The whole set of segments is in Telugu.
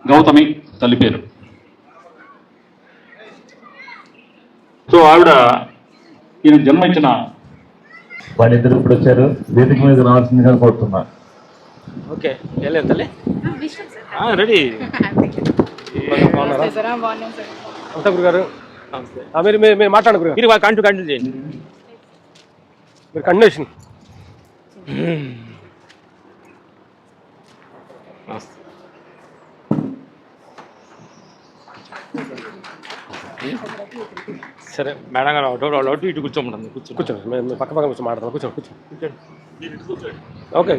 గౌతమి తల్లి పేరు. సో ఆవిడ ఈయన జన్మ ఇచ్చిన వాళ్ళిద్దరు ఇప్పుడు వచ్చారు. వేదిక మీద రావాల్సిందిగా కోరుతున్నా. ఓకే వెళ్ళలేదు తల్లి రెడీ అంతా గురుగారు మీరు మీరు మాట్లాడు గురుగారు. మీరు కంటిన్యూ చేయండి. మీరు కంటిన్యూషన్. సరే మేడం గారు అటు ఇటు కూర్చోమంటుంది. కూర్చోండి మేము పక్క పక్కన కూర్చొని మాట్లాడతాం. కూర్చోండి. ఓకే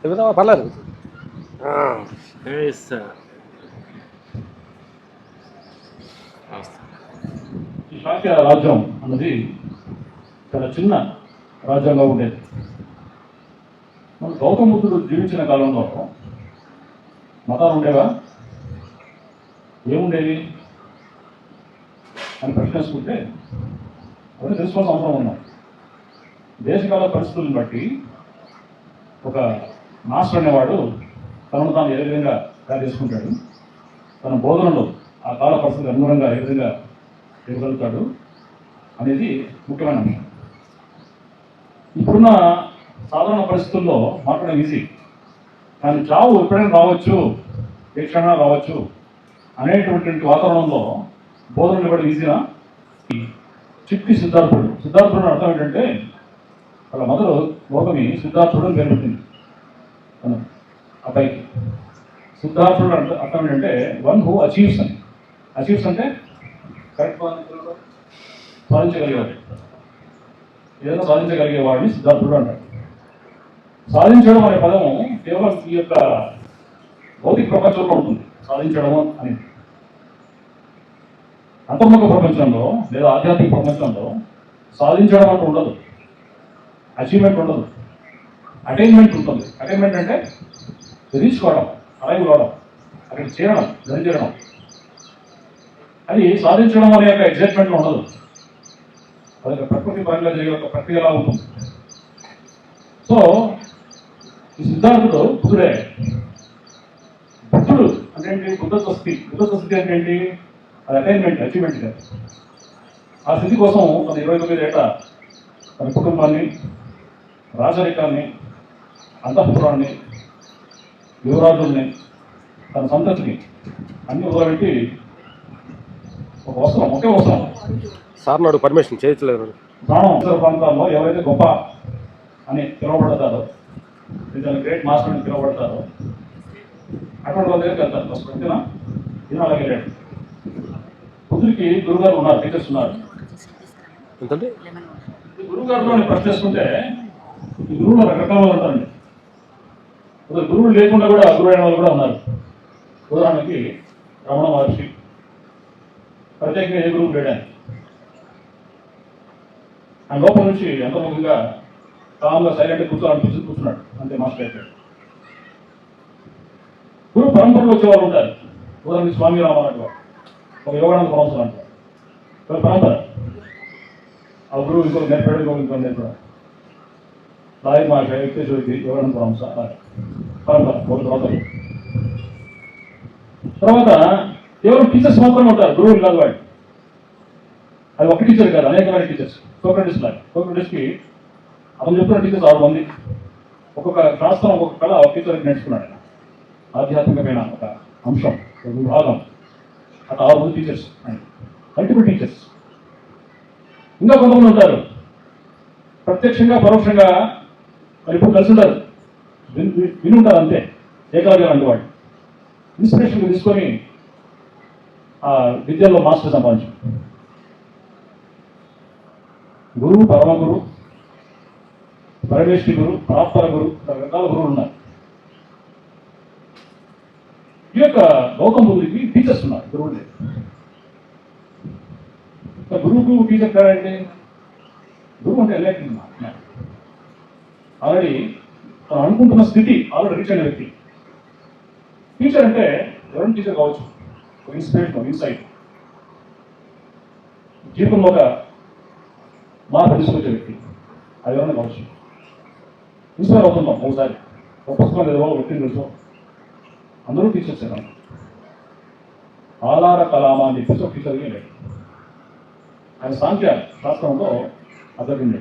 చెబుతావా పర్లేదు. ఈ శాక్య రాజ్యం అన్నది చాలా చిన్న రాజ్యంగా ఉండేది. మన గౌతమ బుద్ధుడు జీవించిన కాలంలో మతాలు ఉండేవా, ఏముండేవి అని ప్రశ్నిస్తుంటే అవన్నీ తెలుసుకోవాల్సిన అవసరం ఉన్నాం. దేశకాల పరిస్థితులను బట్టి ఒక మాస్టర్ అనేవాడు తనను తాను ఏ విధంగా తయారు చేసుకుంటాడు, తన బోధనలో ఆ కాల పరిస్థితులకు అనుగుణంగా ఏ విధంగా ఇవ్వగలుగుతాడు అనేది ముఖ్యమైన అంశం. ఇప్పుడున్న సాధారణ పరిస్థితుల్లో మాట్లాడడం ఈజీ, కానీ చావు ఎప్పుడైనా రావచ్చు, ఏ క్షణంగా రావచ్చు అనేటువంటి వాతావరణంలో బోధనలు ఇవ్వడం ఈజీనా? చిట్టి సిద్ధార్థుడు అర్థం ఏంటంటే వాళ్ళ మొదలు గౌతమి సిద్ధార్థుడు అని పేరు పెట్టింది అబ్బాయికి. సిద్ధార్థుడు అర్థం ఏంటంటే వన్ హూ అచీవ్స్ అని. అచీవ్స్ అంటే కరెక్ట్ సాధించగలిగేవాడు, ఏదైనా సాధించగలిగేవాడిని సిద్ధార్థుడు అంటారు. సాధించడం అనే పదం కేవలం ఈ యొక్క భౌతిక ప్రపంచంలో ఉంటుంది. సాధించడం అనేది అంతర్ముఖ ప్రపంచంలో లేదా ఆధ్యాత్మిక ప్రపంచంలో సాధించడం అంటూ ఉండదు, అచీవ్మెంట్ ఉండదు, అటైన్మెంట్ ఉంటుంది. అటైన్మెంట్ అంటే రీచ్ కావడం, అరైవ్ కావడం, అక్కడికి చేరడం, ధరించడం. అది సాధించడం అనే యొక్క ఎగ్జైట్మెంట్లో ఉండదు. అది ప్రకృతి పరంగా జరిగే ఒక ప్రక్రియలా ఉంటుంది. సో ఈ సిద్ధార్థుడు బుద్ధుడే. బుద్ధుడు అంటే ఏంటి? బుద్ధత్వ స్థితి అంటే ఏంటి? అది అటైన్మెంట్, అచీవ్మెంట్ కాదు. ఆ స్థితి కోసం తన 29 ఏళ్ల తన కుటుంబాన్ని, రాజరికాన్ని, అంతఃపురాన్ని, యువరాజుల్ని, తన సంతతిని అన్ని వదిలిపెట్టి ఒక వస్త్రం, ఒకే వస్త్రం. సార్ నాడు పర్మిషన్ చేయట్లేదు. ఉత్తర ప్రాంతాల్లో ఎవరైతే గొప్ప అని పిలువబడతారో, గ్రేట్ మాస్టర్ అని పిలువబడతారో అటువంటి వాళ్ళ దగ్గరికి వెళ్తారు. ఫస్ట్ వచ్చిన ఈయన అలాగే వెళ్ళాడు. బుద్ధుడికి గురుగారు ఉన్నారు, టీచర్స్ ఉన్నారు. గురువుగారిలో ప్రశ్నిస్తుంటే ఈ గురువులు రకరకాల వాళ్ళు ఉంటారండి. గురువులు లేకుండా కూడా గురువైన వాళ్ళు కూడా ఉన్నారు. ఉదాహరణకి రమణ మహర్షి, ప్రత్యేకంగా ఏ గురువు లేడాను. ఆయన లోపల నుంచి అంతర్ముఖంగా కామ్గా సైలెంట్గా కూర్చున్నాడు. అంతే మాస్టర్ అయిపోయాడు. గురువు పరంపరలో వచ్చేవాళ్ళు ఉంటారు. ఉదాహరణకి స్వామి రామారావు గారు, ఒక యోగానంద పరమహంస అంటారు. పరంపర ఆ గురువు ఇంకో నేర్పాడు, ఇంకో నేర్పాడు. లాయర్ మహర్షి, యుక్తేశ్వరికి, యోగానంద పరమహంస పరంపర ఒక తర్వాత కేవలం టీచర్స్ మాత్రమే ఉంటారు, గురువులు కాదు వాడు. అది ఒక టీచర్ కాదు, అనేకమైన టీచర్స్. సోక్రటిస్కి అతను చెప్తున్న టీచర్స్ 6 మంది. ఒక్కొక్క శాస్త్రం, ఒక్కొక్క కళ ఒక టీచర్కి నేర్చుకున్నాడు. ఆధ్యాత్మికమైన ఒక అంశం, ఒక విభాగం. అట్లా 6 మంది టీచర్స్, మల్టిపుల్ టీచర్స్. ఇంకా కొంతమంది ఉంటారు ప్రత్యక్షంగా పరోక్షంగా మరి ఇప్పుడు కలిసి ఉంటారు, విని ఉంటారు అంతే. ఏకాగ్రం అంటే వాడు ఇన్స్పిరేషన్ తీసుకొని ఆ విద్యలో మాస్టర్ సంపాదించు. గురువు, పరమ గురు, పరమేశ్వరి గురు, పరాత్పర గురు, రకరకాల గురువులు ఉన్నారు. ఈ యొక్క గౌతమ బుద్ధుడికి టీచర్స్ ఉన్నారు, గురువులు లేదు. గురువుకు టీచర్ కాదండి. గురువు అంటే ఎలైట్ ఆల్రెడీ తను అనుకుంటున్న స్థితి ఆల్రెడీ రీచ్ అయిన వ్యక్తి. టీచర్ అంటే ఎవరైనా టీచర్ కావచ్చు, ఒక ఇన్స్పిరేషన్, ఒక ఇన్సైట్, జీవితంలో ఒక మార్పు తీసుకొచ్చే వ్యక్తి. అది ఎవరైనా కావచ్చు. ఇన్స్పైర్ అవుతుంటాం ఒకసారి, ఒక పుస్తకం లేదో, ఒక వ్యక్తిని తెలుసు, అందరూ టీచర్స్. ఆలార కలామా అని చెప్పేసి ఒక టీచర్ లేడు. ఆయన సాంఖ్య శాస్త్రంలో అద్దరింది.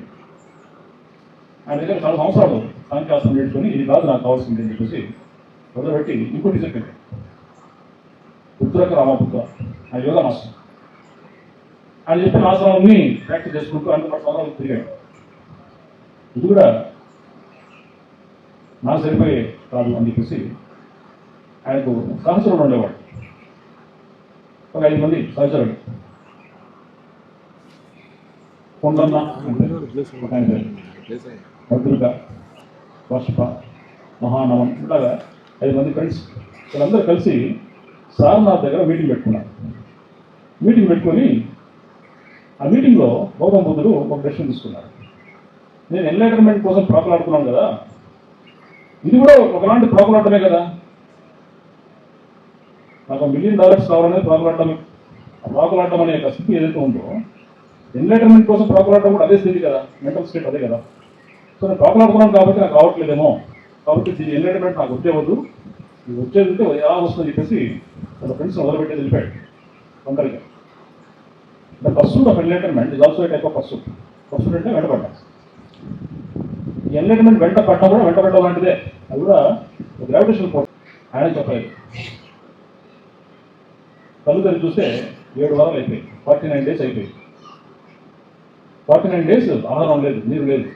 ఆయన దగ్గర చాలా సంవత్సరాలు సాంఖ్యశాస్త్రం నేర్చుకొని ఇది కాదు నాకు కావాల్సింది అని చెప్పేసి మొదలుపెట్టి ఇంకో టీచర్ పెట్టాడు, ఉత్తరక రామపుత్ర, ఆయన యోగా మాస్టర్. ఆయన చెప్పిన ఆసనాన్ని ప్రాక్టీస్ చేసుకుంటూ అన్ని సంవత్సరాలు తిరిగాడు. ఇది కూడా నాకు సరిపోయే కాదు అని చెప్పేసి ఆయనకు సహచరుడు ఉండేవాడు. ఒక 5 మంది సహచరుడు. కొండన్న ఒక ఆయన పేరు, భద్రిక, వర్షప, మహానవం, ఇలాగా 5 మంది ఫ్రెండ్స్. వీళ్ళందరూ కలిసి సారనాథ్ దగ్గర మీటింగ్ పెట్టుకున్నారు. మీటింగ్ పెట్టుకొని ఆ మీటింగ్లో గౌతమ బుద్ధుడు ఒక డెసిషన్ తీసుకున్నారు. నేను ఎన్లైటర్మెంట్ కోసం ప్రాకులాడుతున్నాను కదా, ఇది కూడా ఒకలాంటి ప్రాకులాడటమే కదా. నాకు $1 మిలియన్ కావాలనేది ప్రాకులాడటం అనే ఒక స్థితి ఏదైతే ఉందో, ఎన్లైటర్మెంట్ కోసం ప్రాకులాడటం కూడా అదే స్థితి కదా, మెంటల్ స్టేట్ అదే కదా. సో నేను ప్రాకులాడుతున్నాను కాబట్టి నాకు రావట్లేదేమో, కాబట్టి ఈ ఎన్లైటర్మెంట్ నాకు వచ్చేవద్దు, ఇది వచ్చేది ఉంటే ఎలా వస్తుందని చెప్పేసి తన ఫ్రెండ్స్ మొదలుపెట్టేది వెళ్ళిపోయాడు ఒంటరిగా. The pursuit of enlightenment is also a type of pursuit. Pursuit అంటే వెంటపడ్డా. ఈ ఎన్లైటర్మెంట్ వెంట పట్టడం కూడా వెంటపడ్డం లాంటిదే, అది కూడా గ్రావిటేషన్ ఫోర్స్. ఆయన చెప్పలేదు. కళ్ళు తెరిచి చూస్తే 7 వారాలు అయిపోయి, 49 days అయిపోయి. 49 days ఆహారం లేదు, నీరు లేదు.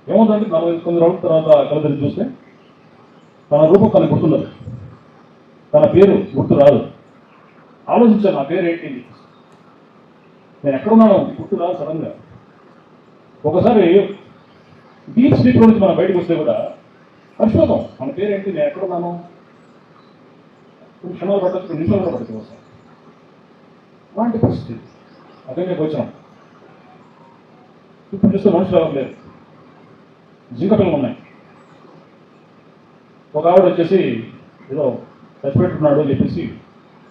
ఏమవుతుందంటే 49 రోజుల తర్వాత కళ్ళు తెరిచి చూస్తే తన రూపం తనకు గుర్తుండదు, తన పేరు గుర్తు రాదు. ఆలోచించాను, నా పేరు ఏంటి, నేను ఎక్కడున్నాను గుర్తు రాదు సడన్గా. ఒకసారి డీప్ స్లీప్ నుంచి మనం బయటకు వస్తే కూడా మర్చిపోతాం మన పేరేంటి, నేను ఎక్కడున్నాను. కొన్ని క్షణాలు పట్టచ్చు, కొన్ని నిమిషాలు కూడా పట్టచ్చు వస్తాం. అలాంటి పరిస్థితి అదే వచ్చినాం. ఇప్పుడు చూస్తే మనుషులు ఎవరు లేరు, జింక పిల్లలు ఉన్నాయి. ఒక ఆవిడ వచ్చేసి ఏదో చచ్చిపెట్టుకున్నాడు అని చెప్పేసి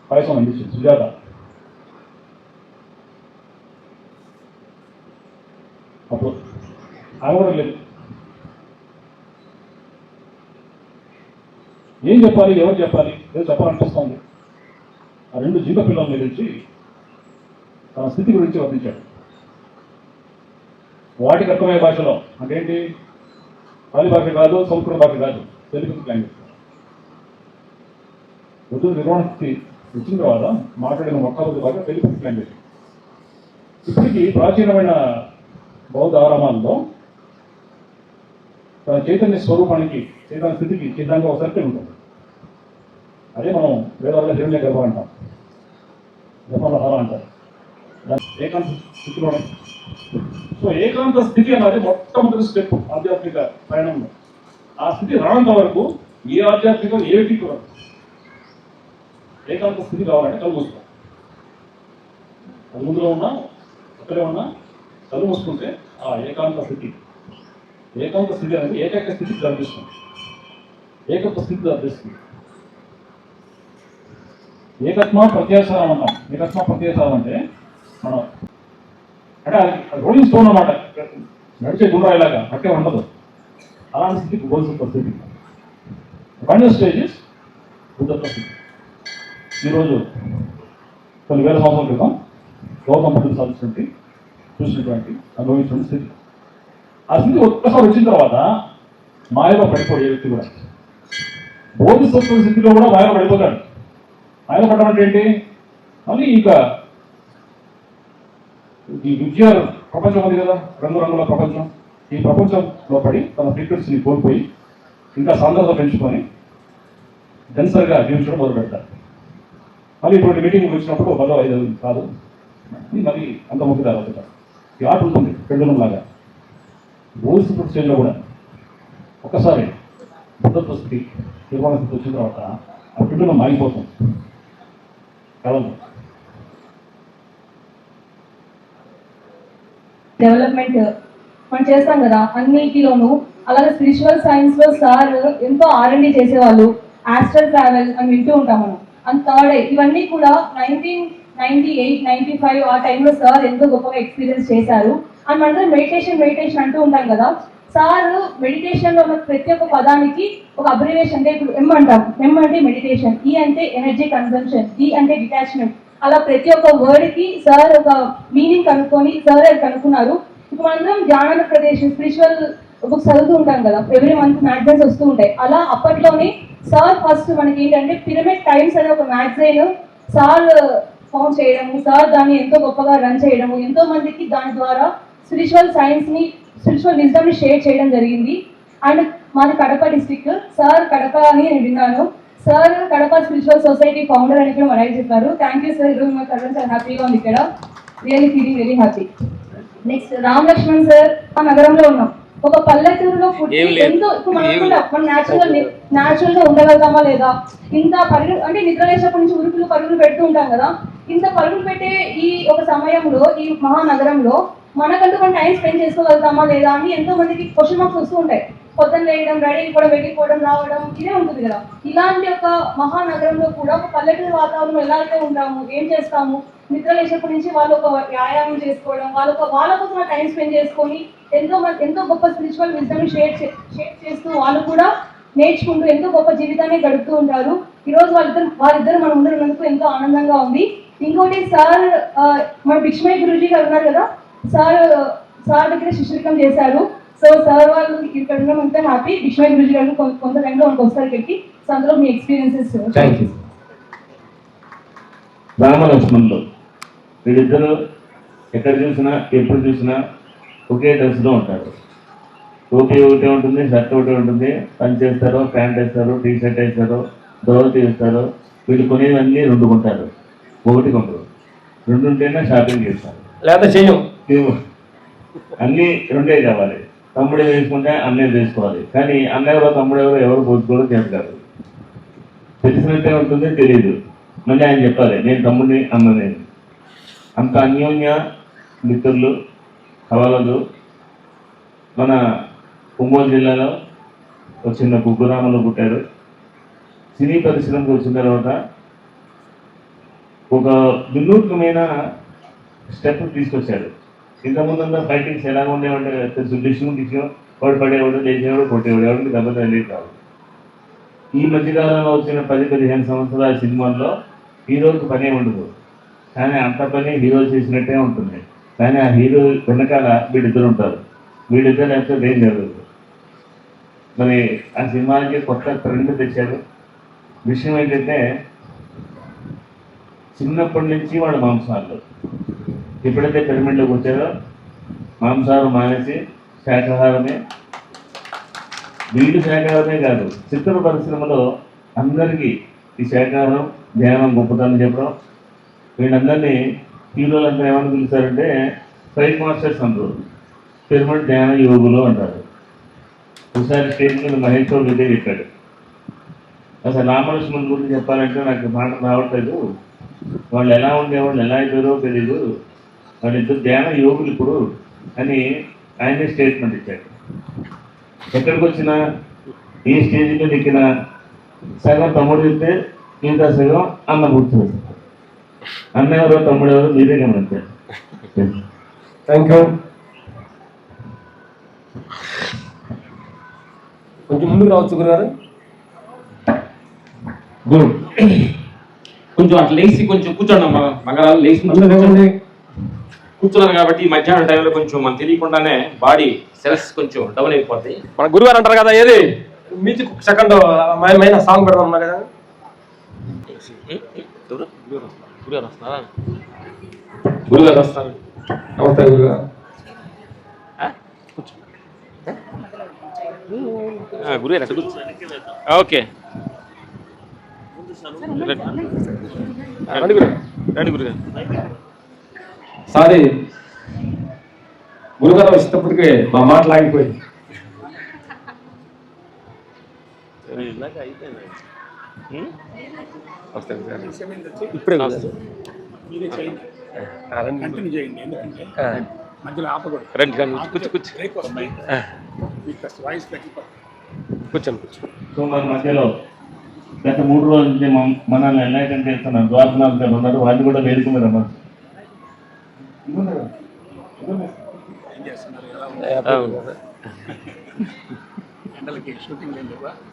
పాయసం అందించింది, సుజాత. అప్పుడు ఆమె కూడా లేదు. ఏం చెప్పాలి, ఎవరు చెప్పాలి, ఏదో చెప్పాలనిపిస్తుంది. ఆ 2 జింక పిల్లల గురించి తన స్థితి గురించి వర్ణించాడు. వాటికి అర్థమయ్యే భాషలో, అంటే ఏంటి, పాలి భాష కాదు, సంస్కృత భాష కాదు, తెలుగు లాంగ్వేజ్. బుద్ధుడు నిర్వహణ స్థితి వచ్చిన తర్వాత మాట్లాడిన మొట్టమొదటి భాష తెలుగు లాంగ్వేజ్. ఇప్పటికీ ప్రాచీనమైన బౌద్ధ ఆరామాల్లో తన చైతన్య స్వరూపానికి, చైతన్య స్థితికి చిత్రంగా ఒక సర్కిల్ ఉంటుంది. అదే మనం వేదాల్లో హిరణ్య గర్భ అంటాం, జపంలో హర అంటారు. దాని ఏకాంత స్థితిలోనే. సో ఏకాంత స్థితి అన్నది మొట్టమొదటి స్టెప్ ఆధ్యాత్మిక ప్రయాణంలో. ఆ స్థితి రానంత వరకు ఏ ఆధ్యాత్మికం ఏమిటి కూడా. ఏకాంత స్థితి కావాలంటే కళ్ళు మూసుకో. అది ముందులో ఉన్నా అక్కడే ఉన్నా కళ్ళు మూసుకుంటే ఆ ఏకాంత స్థితి. ఏకాంత స్థితి అనేది ఏకైక స్థితికి దారితీస్తుంది, ఏకత్వ స్థితి దారితీస్తుంది. ఏకత్మ ప్రత్యాసారం అంటాం. ఏకత్మ ప్రత్యాసారం అంటే మనం అంటే అది రోలింగ్ స్టోన్ అన్నమాట, నడిచే గుండ్రాయిలాగా అట్టే ఉండదు. అలాంటి స్థితికి గోల్సిన స్థితి. ఫైనల్ స్టేజెస్ బుద్ధత్వ స్థితి. ఈరోజు కొన్ని వేల సంవత్సరాల క్రితం గౌతమ బుద్ధుడు సాధించినటువంటి, చూసినటువంటి, అనుభవించిన స్థితి. ఆ స్థితి ఒక్కసారి వచ్చిన తర్వాత మాయలో పడిపోయే వ్యక్తి కూడా, బోధిసత్వ స్థితిలో కూడా మాయలో పడిపోతాడు. మాయలో పడడం అంటే ఏంటి, మళ్ళీ ఇక ఈ విద్య ప్రపంచం ఉంది కదా, రంగురంగుల ప్రపంచం. ఈ ప్రపంచంలో పడి తన ఫ్రీక్వెన్సీని కోల్పోయి ఇంకా సాంద్రత పెంచుకొని డెన్సర్గా జీవించడం మొదలు పెడతారు. మళ్ళీ ఇటువంటి మీటింగ్ వచ్చినప్పుడు 15 కాదు, మరి అంత ముఖ్యదారు అవుతారు. ఈ ఆట ఉంటుంది పెండులం లాగా. బోధిసత్వ స్టేజ్లో కూడా ఒక్కసారి బుద్ధత్వ స్థితి, నిర్మాణ స్థితి వచ్చిన తర్వాత ఆ పెండులం ఆగిపోతుంది కలదు. డెవలప్మెంట్ మనం చేస్తాం కదా అన్నిటిలోనూ. అలాగే స్పిరిచువల్ సైన్స్ లో సార్ ఎంతో R&D చేసేవాళ్ళు, ఆస్ట్రల్ ట్రావెల్ అని వింటూ ఉంటాం మనం. అండ్ థర్డ్ ఇవన్నీ కూడా 1998, 95 ఆ టైంలో సార్ ఎంతో గొప్పగా ఎక్స్పీరియన్స్ చేశారు. అండ్ మన మెడిటేషన్ అంటూ ఉంటాం కదా. సార్ మెడిటేషన్ లో ఉన్న ప్రతి ఒక్క పదానికి ఒక అబ్రివేషన్, అంటే ఇప్పుడు ఎం అంటాం, ఎం అంటే మెడిటేషన్, ఈ అంటే ఎనర్జీ కన్సంప్షన్, డి అంటే డిటాచ్మెంట్, అలా ప్రతి ఒక్క వర్డ్ కి సార్ ఒక మీనింగ్ కనుక్కొని సార్ అది కనుక్కున్నారు. ఇప్పుడు మనందరం ధ్యాన ప్రదేశ్ స్పిరిచువల్ బుక్స్ చదువుతూ ఉంటాం కదా, ఎవ్రీ మంత్ మ్యాగజైన్స్ వస్తూ ఉంటాయి. అలా అప్పట్లోనే సార్ ఫస్ట్ మనకి ఏంటంటే పిరమిడ్ టైమ్స్ అనే ఒక మ్యాగజైన్ సార్ ఫౌండ్ చేయడము, సార్ దాన్ని ఎంతో గొప్పగా రన్ చేయడము, ఎంతో మందికి దాని ద్వారా స్పిరిచువల్ సైన్స్ ని, స్పిరిచువల్ విజ్డమ్ ని షేర్ చేయడం జరిగింది. అండ్ మాది కడప డిస్ట్రిక్ట్, సార్ కడప అని నేను విన్నాను. Sir Kadapa spiritual society founder అని కూడా మనకి చెప్పారు. థ్యాంక్ యూ సార్, ఈరోజు మా కజిన్ సార్ హ్యాపీగా ఉంది ఇక్కడ, really feeling very happy. Next Ram Lakshman sir, ఆ నగరంలో ఉన్నాం, ఒక పల్లెటూరులో పుట్టి ఎంతో మనం న్యాచురల్ గా ఉండగలుగుతామా లేదా, ఇంత పరుగులు అంటే నిద్రలేసినప్పటి నుంచి ఉరుకులు పరుగులు పెడుతూ ఉంటాం కదా, ఇంత పరుగులు పెట్టే ఈ ఒక సమయంలో ఈ మహానగరంలో మనకంటూ మనం టైం స్పెండ్ చేసుకోగలుగుతామా లేదా అని ఎంతో మందికి క్వశ్చన్ మార్క్స్ వస్తూ ఉంటాయి. పొద్దున్న లేయడం, రెడీ అయిపోవడం, వెళ్ళిపోవడం, రావడం, ఇదే ఉంటుంది కదా. ఇలాంటి ఒక మహానగరంలో కూడా ఒక పల్లెటూరు వాతావరణంలో ఎలా అయితే ఉంటాము, ఏం చేస్తాము, నిద్ర లేచినప్పటి నుంచి వాళ్ళు ఒక వ్యాయామం చేసుకోవడం, వాళ్ళ కోసం టైం స్పెండ్ చేసుకొని ఎంతో గొప్ప స్పిరిచువల్ విజ్డమ్ షేర్ చేస్తూ వాళ్ళు కూడా నేర్చుకుంటూ ఎంతో గొప్ప జీవితాన్ని గడుపుతూ ఉంటారు. ఈరోజు వాళ్ళిద్దరు మన ముందర ఉన్నందుకు ఎంతో ఆనందంగా ఉంది. ఇంకోటి సార్, మన బిక్ష్మయ్య గురూజీ గారు ఉన్నారు కదా, సార్ దగ్గర శిష్యరికం చేశారు. సో సార్ వాళ్ళు ఇక్కడ ఉండడం అంతా హ్యాపీ. బిక్ష్మయ్య గురూజీ గారు కొంత టైంలో మనకు వస్తారు ఇక్కడికి. సో అందులో మీ ఎక్స్పీరియన్సెస్. Thank you. రామలక్ష్మణులు వీళ్ళిద్దరూ ఎక్కడ చూసినా ఎప్పుడు చూసినా ఒకే డ్రెస్లో ఉంటారు. టోపీ ఒకటే ఉంటుంది, షర్ట్ ఒకటే ఉంటుంది, పంచ్ వేస్తారు, ప్యాంట్ వేస్తారు, టీ షర్ట్ వేస్తారు, ధోతి వేస్తారు. వీళ్ళు కొనేవన్నీ రెండు కొంటారు, ఒకటి కొంటారు. రెండు ఉంటేనే షాపింగ్ చేస్తారు, లేదా చెయ్యం. అన్నీ రెండే కావాలి. తమ్ముడు వేసుకుంటే అన్నయ్య వేసుకోవాలి, కానీ అన్నయ్య ఎవరో తమ్ముడు ఎవరు పోసుకోవడం చేస్తారు. తెలిసినట్టే ఉంటుంది, తెలియదు. మళ్ళీ ఆయన చెప్పాలి నేను తమ్ముడిని అన్ననే. అంత అన్యోన్య మిత్రులు కవలలు. మన ఒంగోలు జిల్లాలో ఒక చిన్న కుగ్గురామంలో పుట్టారు. సినీ పరిశ్రమకు వచ్చిన తర్వాత ఒక వినూత్నమైన స్టెప్ తీసుకొచ్చాడు. ఇంతకుముందు ఫైటింగ్స్ ఎలా ఉండేవంటే తెలుసు, డిష్యూ వాడు పడేవాడు, లేచేవాడు, కొట్టేవాడు, ఎవరికి దెబ్బ తెలియదు కాదు. ఈ మధ్యకాలంలో వచ్చిన 10-15 సంవత్సరాల సినిమాల్లో హీరోకి పనే ఉండదు, కానీ అంత పని హీరో చేసినట్టే ఉంటుంది. కానీ ఆ హీరో వెనకాల వీళ్ళిద్దరు ఉంటారు. వీళ్ళిద్దరు లేకపోతే ఏం జరగదు. మరి ఆ సినిమాకి కొత్త ట్రెండ్ తెచ్చారు. విషయం ఏంటంటే చిన్నప్పటి నుంచి వాడు మాంసాహారులు. ఎప్పుడైతే పిరమిడ్లోకి వచ్చారో మాంసాహారం మానేసి శాకాహారమే. వీళ్ళు శాకాహారమే కాదు, చిత్ర పరిశ్రమలో అందరికీ ఈ శాకాహారం ధ్యానం గొప్పతనం చెప్పడం. వీళ్ళందరినీ హీరోలంతా ఏమని పిలుస్తారంటే ఫైట్ మాస్టర్స్ అందరూ, పిరమిడ్ ధ్యాన యోగులు అంటారు. ఒకసారి స్టేజ్ మీద మహేష్ బాబు ఇదే చెప్పాడు. అసలు రామలక్ష్మణ్ గురించి చెప్పాలంటే నాకు మాట రావట్లేదు. వాళ్ళు ఎలా ఉండేవాళ్ళు, ఎలా అయిపోయారో తెలీదు, వాళ్ళిద్దరు ధ్యాన యోగులు ఇప్పుడు అని ఆయనే స్టేట్మెంట్ ఇచ్చాడు. ఎక్కడికి వచ్చినా ఏ స్టేజ్ మీద ఎక్కినా సగం తమ్ముడు చెప్తే మిగతా సగం అన్న కూర్చోవచ్చు. అన్న ఎవరో తమ్ముడు ఎవరో మీరే గమనించారు. Thank you. కొంచెం ముందుకు రావచ్చు గురుగారు. గుడ్. కొంచెం అట్లా లేచి కొంచెం కూర్చోండి అమ్మా. మగరాలు లేచి కూర్చున్నారు కాబట్టి ఈ మధ్యాహ్నం టైంలో కొంచెం మనం తెలియకుండానే బాడీ సెల్స్ కొంచెం డౌన్ అయిపోతాయి. మన గురుగారు అంటారు కదా, ఏది మ్యూజిక్ సెకండ్ మైన సాంగ్ పెడదాం ఉన్నా కదా. గురుగారు వస్తారు. నమస్తే గురుగారు. గురుగారు ఓకే రండి గురుగారు. సారీ గురుగారు వచ్చేటప్పటికే మా మాటలు ఆగిపోయి. ఇప్పుడే కూర్చోండి. సో మన మధ్యలో గత 3 రోజుల నుంచి మనల్ని ఎన్లైటన్ చేస్తున్నారు ద్వారనాథ్ గారు ఉన్నారు. వాళ్ళు కూడా వేదిక మీద ఉన్నారు. అవును.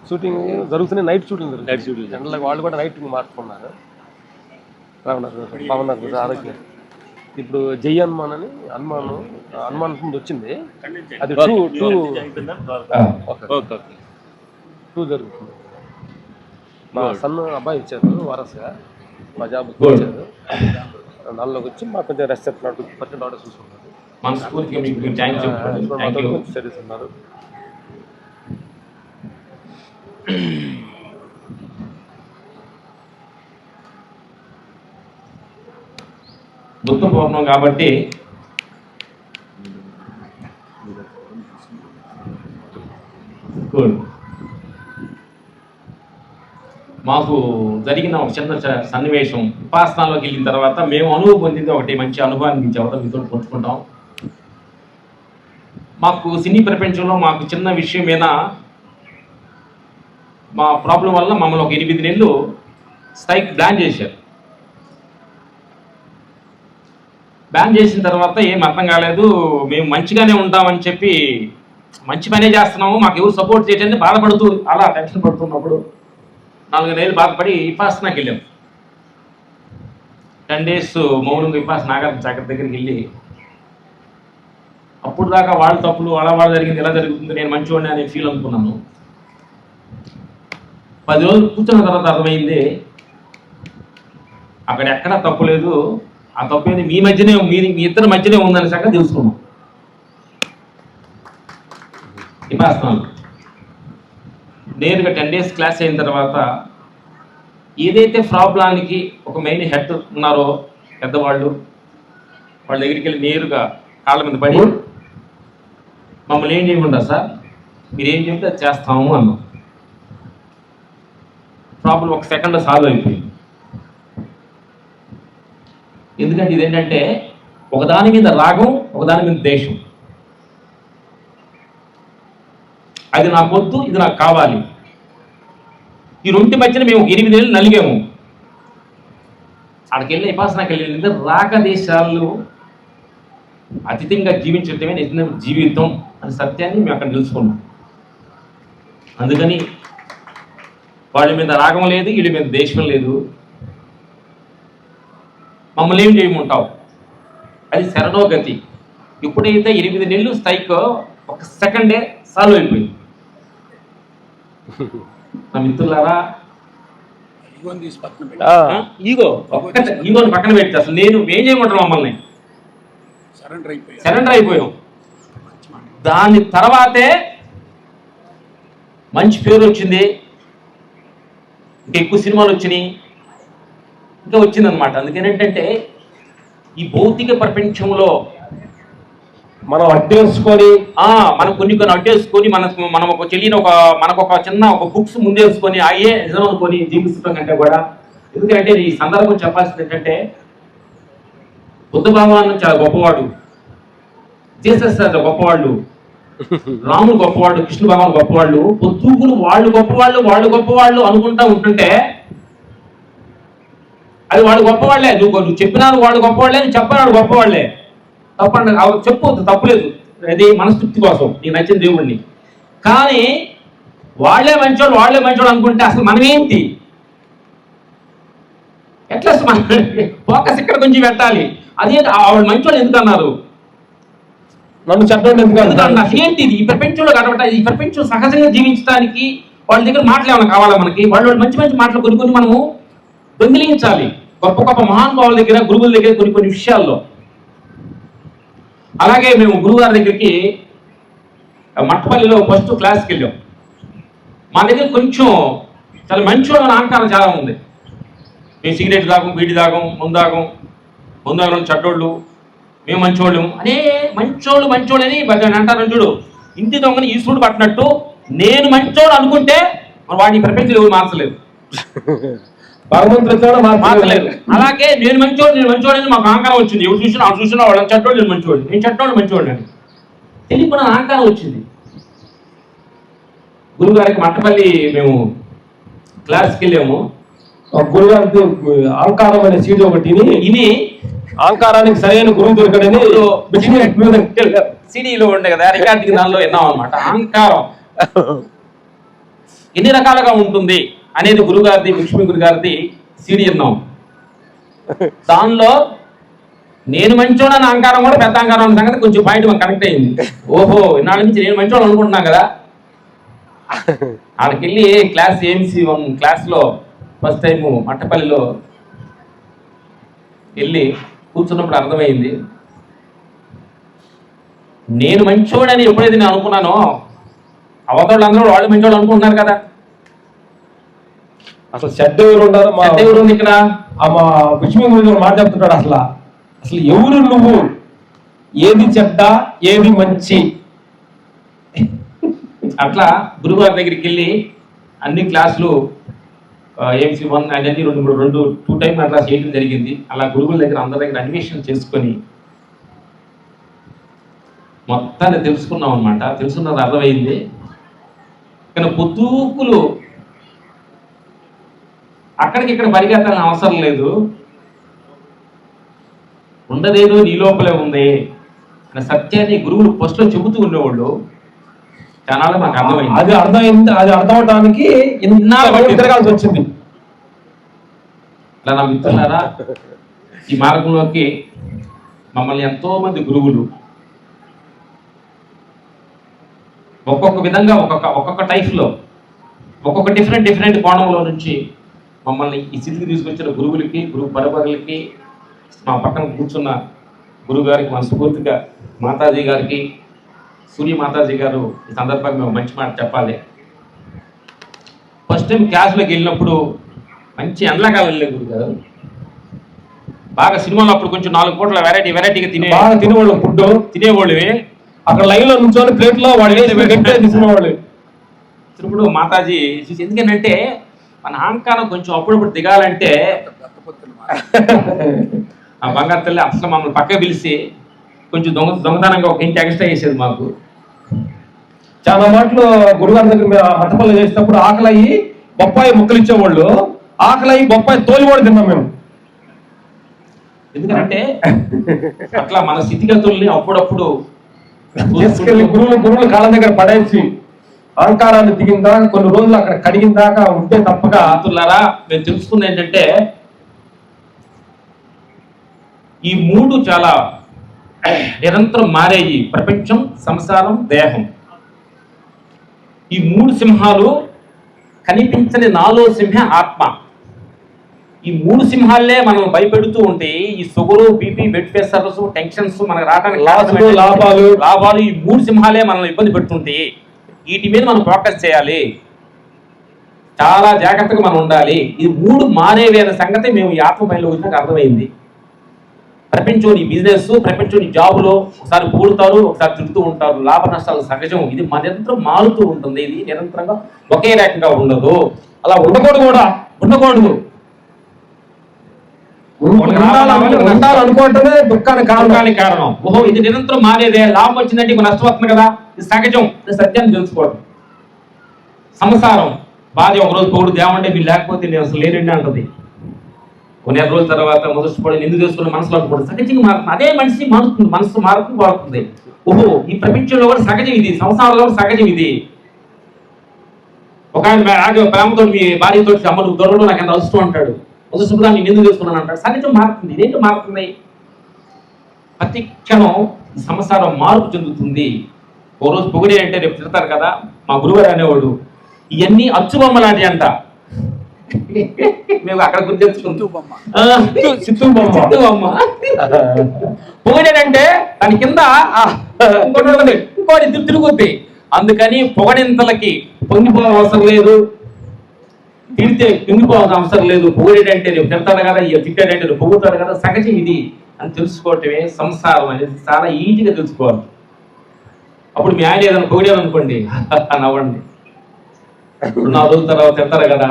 షూటింగ్ జరుగుతున్నాయి, నైట్ షూటింగ్ జరుగుతుంది. నైట్ షూటింగ్ జనరల్గా వాళ్ళు కూడా నైట్ మార్చుకున్నారు. బాగున్నారు ఆరోగ్యం. ఇప్పుడు జై హనుమాన్ అని హనుమాన్ ముందు వచ్చింది, అది 2 జరుగుతుంది. మా సన్ అబ్బాయి ఇచ్చారు వారసుగా, మా జాబ్ ఇచ్చారు. దానిలోకి వచ్చి మాకు కొంచెం రెస్ట్ చెప్తున్నాడు, 50% ఆర్డర్స్ చూసుకుంటారు. స్టడీస్ ఉన్నారు. బుద్ధ పౌర్ణం కాబట్టి మాకు జరిగిన ఒక చిన్న సన్నివేశం, ఉపాసనలోకి వెళ్ళిన తర్వాత మేము అనుభవం పొందింది ఒకటి మంచి అనుభవాన్ని చెప్పడం మీతో పంచుకుంటాం. మాకు సినీ ప్రపంచంలో మాకు చిన్న విషయం మీద మా ప్రాబ్లం వల్ల మమ్మల్ని ఒక 8 నెలలు స్ట్రైక్ బ్యాన్ చేశారు. బ్యాన్ చేసిన తర్వాత ఏం అర్థం కాలేదు, మేము మంచిగానే ఉంటామని చెప్పి మంచి పనే చేస్తున్నాము, మాకు ఎవరు సపోర్ట్ చేయడానికి బాధపడుతూ అలా టెన్షన్ పడుతున్నప్పుడు 4 నెలలు బాధపడి విపాసనకి వెళ్ళాం. 10 days మౌనంగా విపాసన నాగార్జున సాగర్ దగ్గరికి వెళ్ళి, అప్పుడు దాకా వాళ్ళ తప్పులు అలా జరిగింది ఇలా జరుగుతుంది, నేను మంచివాడిని అనే ఫీల్ అనుకున్నాను. 10 రోజులు కూర్చున్న తర్వాత అర్థమైంది అక్కడ ఎక్కడా తప్పు లేదు, ఆ తప్పు ఏది మీ మధ్యనే, మీ ఇద్దరి మధ్యనే ఉందనే సంగతి తెలుసుకున్నాం. విపాసనలో నేరుగా 10 days క్లాస్ అయిన తర్వాత ఏదైతే ప్రాబ్లానికి ఒక మెయిన్ హెడ్ ఉన్నారో పెద్దవాళ్ళు, వాళ్ళ దగ్గరికి వెళ్ళి నేరుగా కాళ్ళ మీద పడి మమ్మల్ని ఏం చేయకుండా సార్ మీరు ఏం చెప్తే అది చేస్తాము అన్నాం. ప్రాబ్లం 1 సెకండ్లో సాల్వ్ అయిపోయింది. ఎందుకంటే ఇదేంటంటే ఒకదాని మీద రాగం, ఒకదాని మీద దేశం. అది నాకు వద్దు, ఇది నాకు కావాలి. ఈ 2 మధ్యన మేము 8 నెలలు నలిగాము. అక్కడికి వెళ్ళి విపాసనకి వెళ్ళింది రాగదేశాలు అతీతంగా జీవించటమే నిజ జీవితం అనే సత్యాన్ని మేము అక్కడ తెలుసుకున్నాం. అందుకని వాళ్ళ మీద రాగం లేదు, వీళ్ళ మీద దేశం లేదు, మమ్మల్ని ఏం చేయమంటావు, అది శరణోగతి. ఎప్పుడైతే 8 నెలలు స్ట్రైక్ 1 సెకండే సాల్వ్ అయిపోయింది. నా మిత్రులారా, ఈగోని పక్కన పెట్టి అసలు నేను ఏం చేయమంటాను, మమ్మల్ని సరెండర్ అయిపోయాం. దాని తర్వాతే మంచి పేరు వచ్చింది, ఇంకా ఎక్కువ సినిమాలు వచ్చినాయి, ఇంకా వచ్చిందనమాట. అందుకని ఏంటంటే ఈ భౌతిక ప్రపంచంలో మనం అడ్డేసుకొని మనం కొన్ని అడ్డేసుకొని మనం ఒక చెల్లిని మనకు ఒక చిన్న బుక్స్ ముందేసుకొని అయ్యే నిజం అనుకొని జీవిస్తుంటాం కంటే కూడా, ఎందుకంటే ఈ సందర్భం చెప్పాల్సింది ఏంటంటే బుద్ధ భగవాన్ చాలా గొప్పవాడు, జీసస్ గొప్పవాళ్ళు, రాముడు గొప్పవాడు, కృష్ణ భగవాన్ గొప్పవాళ్ళు, పొద్దుగులు వాళ్ళు గొప్పవాళ్ళు అనుకుంటా ఉంటుంటే అది వాళ్ళు గొప్పవాళ్లే. నువ్వు చెప్పినా వాళ్ళు గొప్పవాళ్లే, నువ్వు చెప్పినాడు గొప్పవాళ్లే. తప్పండి, చెప్పొద్దు, తప్పులేదు, అది మనస్తృప్తి కోసం నీకు నచ్చిన దేవుడిని. కానీ వాళ్ళే మంచోళ్ళు అనుకుంటే అసలు మనమేంటి, ఎట్లా మన ఫోకస్ ఇక్కడ కొంచెం పెట్టాలి. అదే వాళ్ళు మంచోళ్ళు ఎందుకు అన్నారు, నన్ను చెప్పండి ఎందుకు అన్నారు, ఏంటి ఈ ప్రపంచంలో కనబట్ట, ఈ ప్రపంచం సహజంగా జీవించడానికి వాళ్ళ దగ్గర మాటలు ఏమైనా కావాలా మనకి? వాళ్ళు మంచి మాటలు కొన్ని మనము దొంగిలించాలి. గొప్ప మహానుభావుల దగ్గర, గురువుల దగ్గర కొన్ని విషయాల్లో. అలాగే మేము గురువుగారి దగ్గరికి మట్టపల్లిలో ఫస్ట్ క్లాస్కి వెళ్ళాం. మా దగ్గర కొంచెం చాలా మంచోళ్ళ అహంకారం చాలా ఉంది. మేము సిగరెట్ తాగం, బీడి తాగం, ముందాగం చెడ్డోళ్ళు, మేము మంచోళ్ళు అనే మంచోళ్ళు అని అంటారు. చూడు, ఇంటి దొంగని ఈశ్వరుడు పట్టినట్టు నేను మంచోడు అనుకుంటే వాడిని ప్రపంచంలో ఎవరు మార్చలేదు, మార్చలేదు. అలాగే నేను మంచోడు అని మాకు అహంకారం వచ్చింది. ఎవరు చూసినా వాళ్ళని చెడ్డోళ్ళు, నేను మంచోడు అని తెలియకుండా అహంకారం వచ్చింది. గురుగారికి మట్టపల్లి మేము క్లాస్కి వెళ్ళాము. గురుగారి అహంకారం అనే సీట్ ఒకటి ఇని అహంకారానికి సరైన గురువు దొరకడని సిడీలో ఉండే కదా రికార్డింగ్ దానిలో విన్నాం అనమాట. అహంకారం ఎన్ని రకాలుగా ఉంటుంది అనేది గురుగారిది, లక్ష్మీ గురుగారిది సిడి విన్నాం. దానిలో నేను మంచోడని అహంకారం కూడా పెద్ద అహంకారం అనే సంగతి కొంచెం పాయింట్ మాకు కనెక్ట్ అయింది. ఓహో ఇన్నాళ్ళ నుంచి నేను మంచోడు అనుకుంటున్నాను కదా. ఆడికెళ్ళి క్లాస్ AMC1 క్లాస్లో ఫస్ట్ టైము మట్టపల్లిలో వెళ్ళి కూర్చున్నప్పుడు అర్థమైంది నేను మంచోడని ఎప్పుడైతే నేను అనుకున్నానో అవతోళ్ళు అందరూ వాళ్ళు మంచోడు అనుకుంటున్నారు కదా. అసలు చెడ్డ ఎవరు ఉంటారు? మా ఎవరు ఉంది ఇక్కడ? మా లక్ష్మీ గురించి మాట చెప్తుంటాడు. అసలు ఎవరు నువ్వు, ఏది చెడ్డ ఏది మంచి? అట్లా గురుగారి దగ్గరికి వెళ్ళి అన్ని క్లాసులు AMC1 అనేది 2 టైం అట్లా చేయడం జరిగింది. అలా గురువుల దగ్గర అందరి దగ్గర అన్వేషణ చేసుకొని మొత్తాన్ని తెలుసుకున్నాం అనమాట. తెలుసుకున్నది అర్థమైంది. కానీ పొద్దుకులు అక్కడికి ఇక్కడ పరిగెత్తాలని అవసరం లేదు. ఉండదేదో నీ లోపలే ఉంది అనే సత్యాన్ని గురువులు ఫస్ట్లో చెబుతూ ఉండేవాళ్ళు. చాలా మాకు అర్థమైంది. అది అర్థమైంది. అది అర్థం అవడానికి ఎన్నాళ్ళు తిరగాల్సి వచ్చింది. ఇలా నా మిత్రులారా, ఈ మార్గంలోకి మమ్మల్ని ఎంతో మంది గురువులు ఒక్కొక్క విధంగా ఒక్కొక్క టైప్లో ఒక్కొక్క డిఫరెంట్ కోణంలో నుంచి మమ్మల్ని ఈ స్థితికి తీసుకొచ్చిన గురువులకి, గురువు పరపరులకి, మా పక్కన కూర్చున్న గురువు గారికి మనస్ఫూర్తిగా, మాతాజీ గారికి, సూర్య మాతాజీ గారు ఈ సందర్భంగా మేము మంచి మాట చెప్పాలి. ఫస్ట్ టైం క్లాస్లోకి వెళ్ళినప్పుడు మంచి ఎండ్లకాలం వెళ్ళే గురువు గారు. బాగా సినిమాలో అప్పుడు కొంచెం 4 పూట్ల వెరైటీగా తినేవాళ్ళు ఫుడ్ తినేవాళ్ళు. అక్కడ లైన్ లో నుంచొని ప్లేట్లో వాడు తీసుకునేవాళ్ళు. ఇప్పుడు మాతాజీ చూసి ఎందుకంటే మన అహంకారం కొంచెం అప్పుడప్పుడు దిగాలంటే ఆ బంగారు తల్లి అసలు మమ్మల్ని పక్క పిలిచి కొంచెం దొంగతనంగా ఒక ఇంటి ఎక్స్ట్రా చేసేది మాకు. చాలా మాటలు గురుగారి దగ్గర మేము మట్టపల్లి చేసేటప్పుడు ఆకలి అయ్యి బొప్పాయి ముక్కలు ఇచ్చేవాళ్ళు. ఆకలి అయ్యి బొప్పాయి తోలి కూడా తిన్నాం మేము. ఎందుకంటే అట్లా మన స్థితిగతుల్ని అప్పుడప్పుడు తీసుకెళ్ళి గురువుల కాళ్ళ దగ్గర పడేసి అహంకారాన్ని దిగిన దాకా కొన్ని రోజులు అక్కడ కడిగిన దాకా ఉంటే తప్పగా. మిత్రులారా, మేము తెలుసుకుంది ఏంటంటే ఈ 3 చాలా నిరంతరం మారేయి. ప్రపంచం, సంసారం, దేహం. ఈ 3 సింహాలు కనిపించని 4వ సింహం ఆత్మ. ఈ 3 సింహాలే మనం భయపెడుతూ ఉంటే ఈ sugar, BP, blood pressures, tensions మనకు రావడానికి లాభాలు ఈ 3 సింహాలే మనల్ని ఇబ్బంది పెడుతుంటాయి. వీటి మీద మనం ఫోకస్ చేయాలి. చాలా జాగ్రత్తగా మనం ఉండాలి. ఈ 3 మారేవి అనే సంగతి మేము ఈ ఆత్మ పనిలో వచ్చినాక అర్థమైంది. ప్రపంచంలోని బిజినెస్, ప్రపంచంలోని జాబులో ఒకసారి పూడుతారు, ఒకసారి తిరుగుతూ ఉంటారు. లాభ నష్టాలు సహజం. ఇది నిరంతరం మారుతూ ఉంటుంది. ఇది నిరంతరంగా ఒకే రకంగా ఉండదు. అలా ఉండకూడదు. అనుకోవటమే దుఃఖానికి కారణం. ఓహో, ఇది నిరంతరం మారేదే. లాభం వచ్చిందంటే ఇప్పుడు నష్టం వస్తుంది కదా. ఇది సహజం. ఇది సత్యాన్ని తెలుసుకోవడం. సంసారం బాధ. ఒకరోజు పౌడు దేవంటే మీరు లేకపోతే నేను అసలు లేనండి అంటది. కొన్ని 2 రోజుల తర్వాత మొదటి నిందు చేసుకుని మనసులో అనుకోండి. సహజంగా మారుతుంది. అదే మనిషి మారుతుంది. మనసు మారుతుంది. ఓహో, ఈ ప్రపంచంలో కూడా సహజం ఇది. సంసారంలో కూడా సహజం ఇది. ఒక ఆయన ప్రేమతో మీ భార్యతో అమ్మలు దొరకడం నాకు ఎంత అవసరం అంటాడు. అవసరం దాన్ని నిందు చేసుకున్నాను అంటాడు. సహజం మారుతుంది. ఇదేంటి మారుతుంది? ప్రతి క్షణం సంసారం మార్పు చెందుతుంది. ఓ రోజు పొగిడే అంటే రేపు తిడతారు కదా. మా గురువారు అనేవాడు ఇవన్నీ అచ్చుబొమ్మ లాంటి అంట. మేము అక్కడ గుర్తు చిత్తూ బొమ్మ పొగిడాడంటే దాని కింద ఇంకోటి తిరుగుద్ది. అందుకని పొగడింతలకి పొంగిపోవడం అవసరం లేదు. తిడితే పొంగిపోవాల్సిన అవసరం లేదు. పొగిడాడంటే రేపు తిడతాడు కదా, తిట్టాడంటే రేపు పొగుతాడు కదా. సహజం ఇది అని తెలుసుకోవటమే సంసారం అనేది. చాలా ఈజీగా తెలుసుకోవాలి. అప్పుడు మీ ఆయన ఏదైనా పొగిడారు అనుకోండి, నవ్వండి. 4 రోజుల తర్వాత తిడతారు కదా,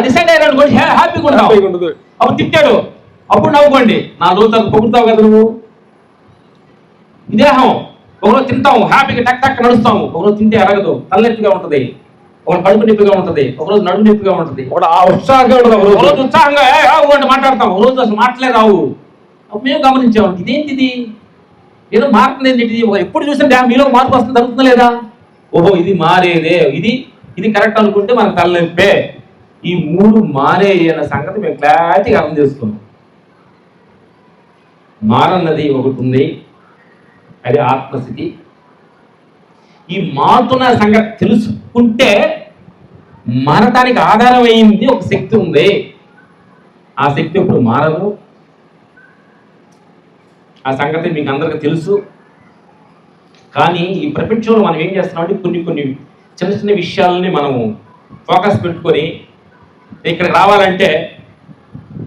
డిసైడ్ అయ్యారు అనుకోండి, హ్యాపీగా ఉండదు. అప్పుడు తిట్టాడు, అప్పుడు నవ్వుకోండి. 4 రోజుల తర్వాత పొగుడుతావు కదా నువ్వు. దేహం ఒకరోజు తింటాము, హ్యాపీగా టక్ నడుస్తాము. ఒకరోజు తింటే అరగదు, తలనొప్పిగా ఉంటుంది. ఒకరోజు కడుపు నొప్పిగా ఉంటుంది. ఒకరోజు నడుము నొప్పిగా ఉంటుంది. ఒకరోజు ఉత్సాహంగా మాట్లాడతాం. ఒకరోజు అసలు మాటలే రావు. మేము గమనించాము, ఇదేంటిది ఏదో మారుతుంది ఏంటి, ఎప్పుడు చూసినా మీలో మార్పు వస్తుంది, జరుగుతుందా లేదా? ఓహో ఇది మారేదే, ఇది కరెక్ట్ అనుకుంటే మనకు తలనొప్పే. ఈ 3 మారే అన్న సంగతి మేము క్లారిటీగా అర్థం చేసుకున్నాం. మారన్నది ఒకటి ఉంది, అది ఆత్మస్థితి. ఈ మారుతున్న సంగతి తెలుసుకుంటే మారటానికి ఆధారమైంది ఒక శక్తి ఉంది. ఆ శక్తి ఇప్పుడు మారదు. ఆ సంగతి మీకు అందరికీ తెలుసు. కానీ ఈ ప్రపంచంలో మనం ఏం చేస్తున్నాం అంటే కొన్ని చిన్న చిన్న విషయాలని మనము ఫోకస్ పెట్టుకొని ఇక్కడికి రావాలంటే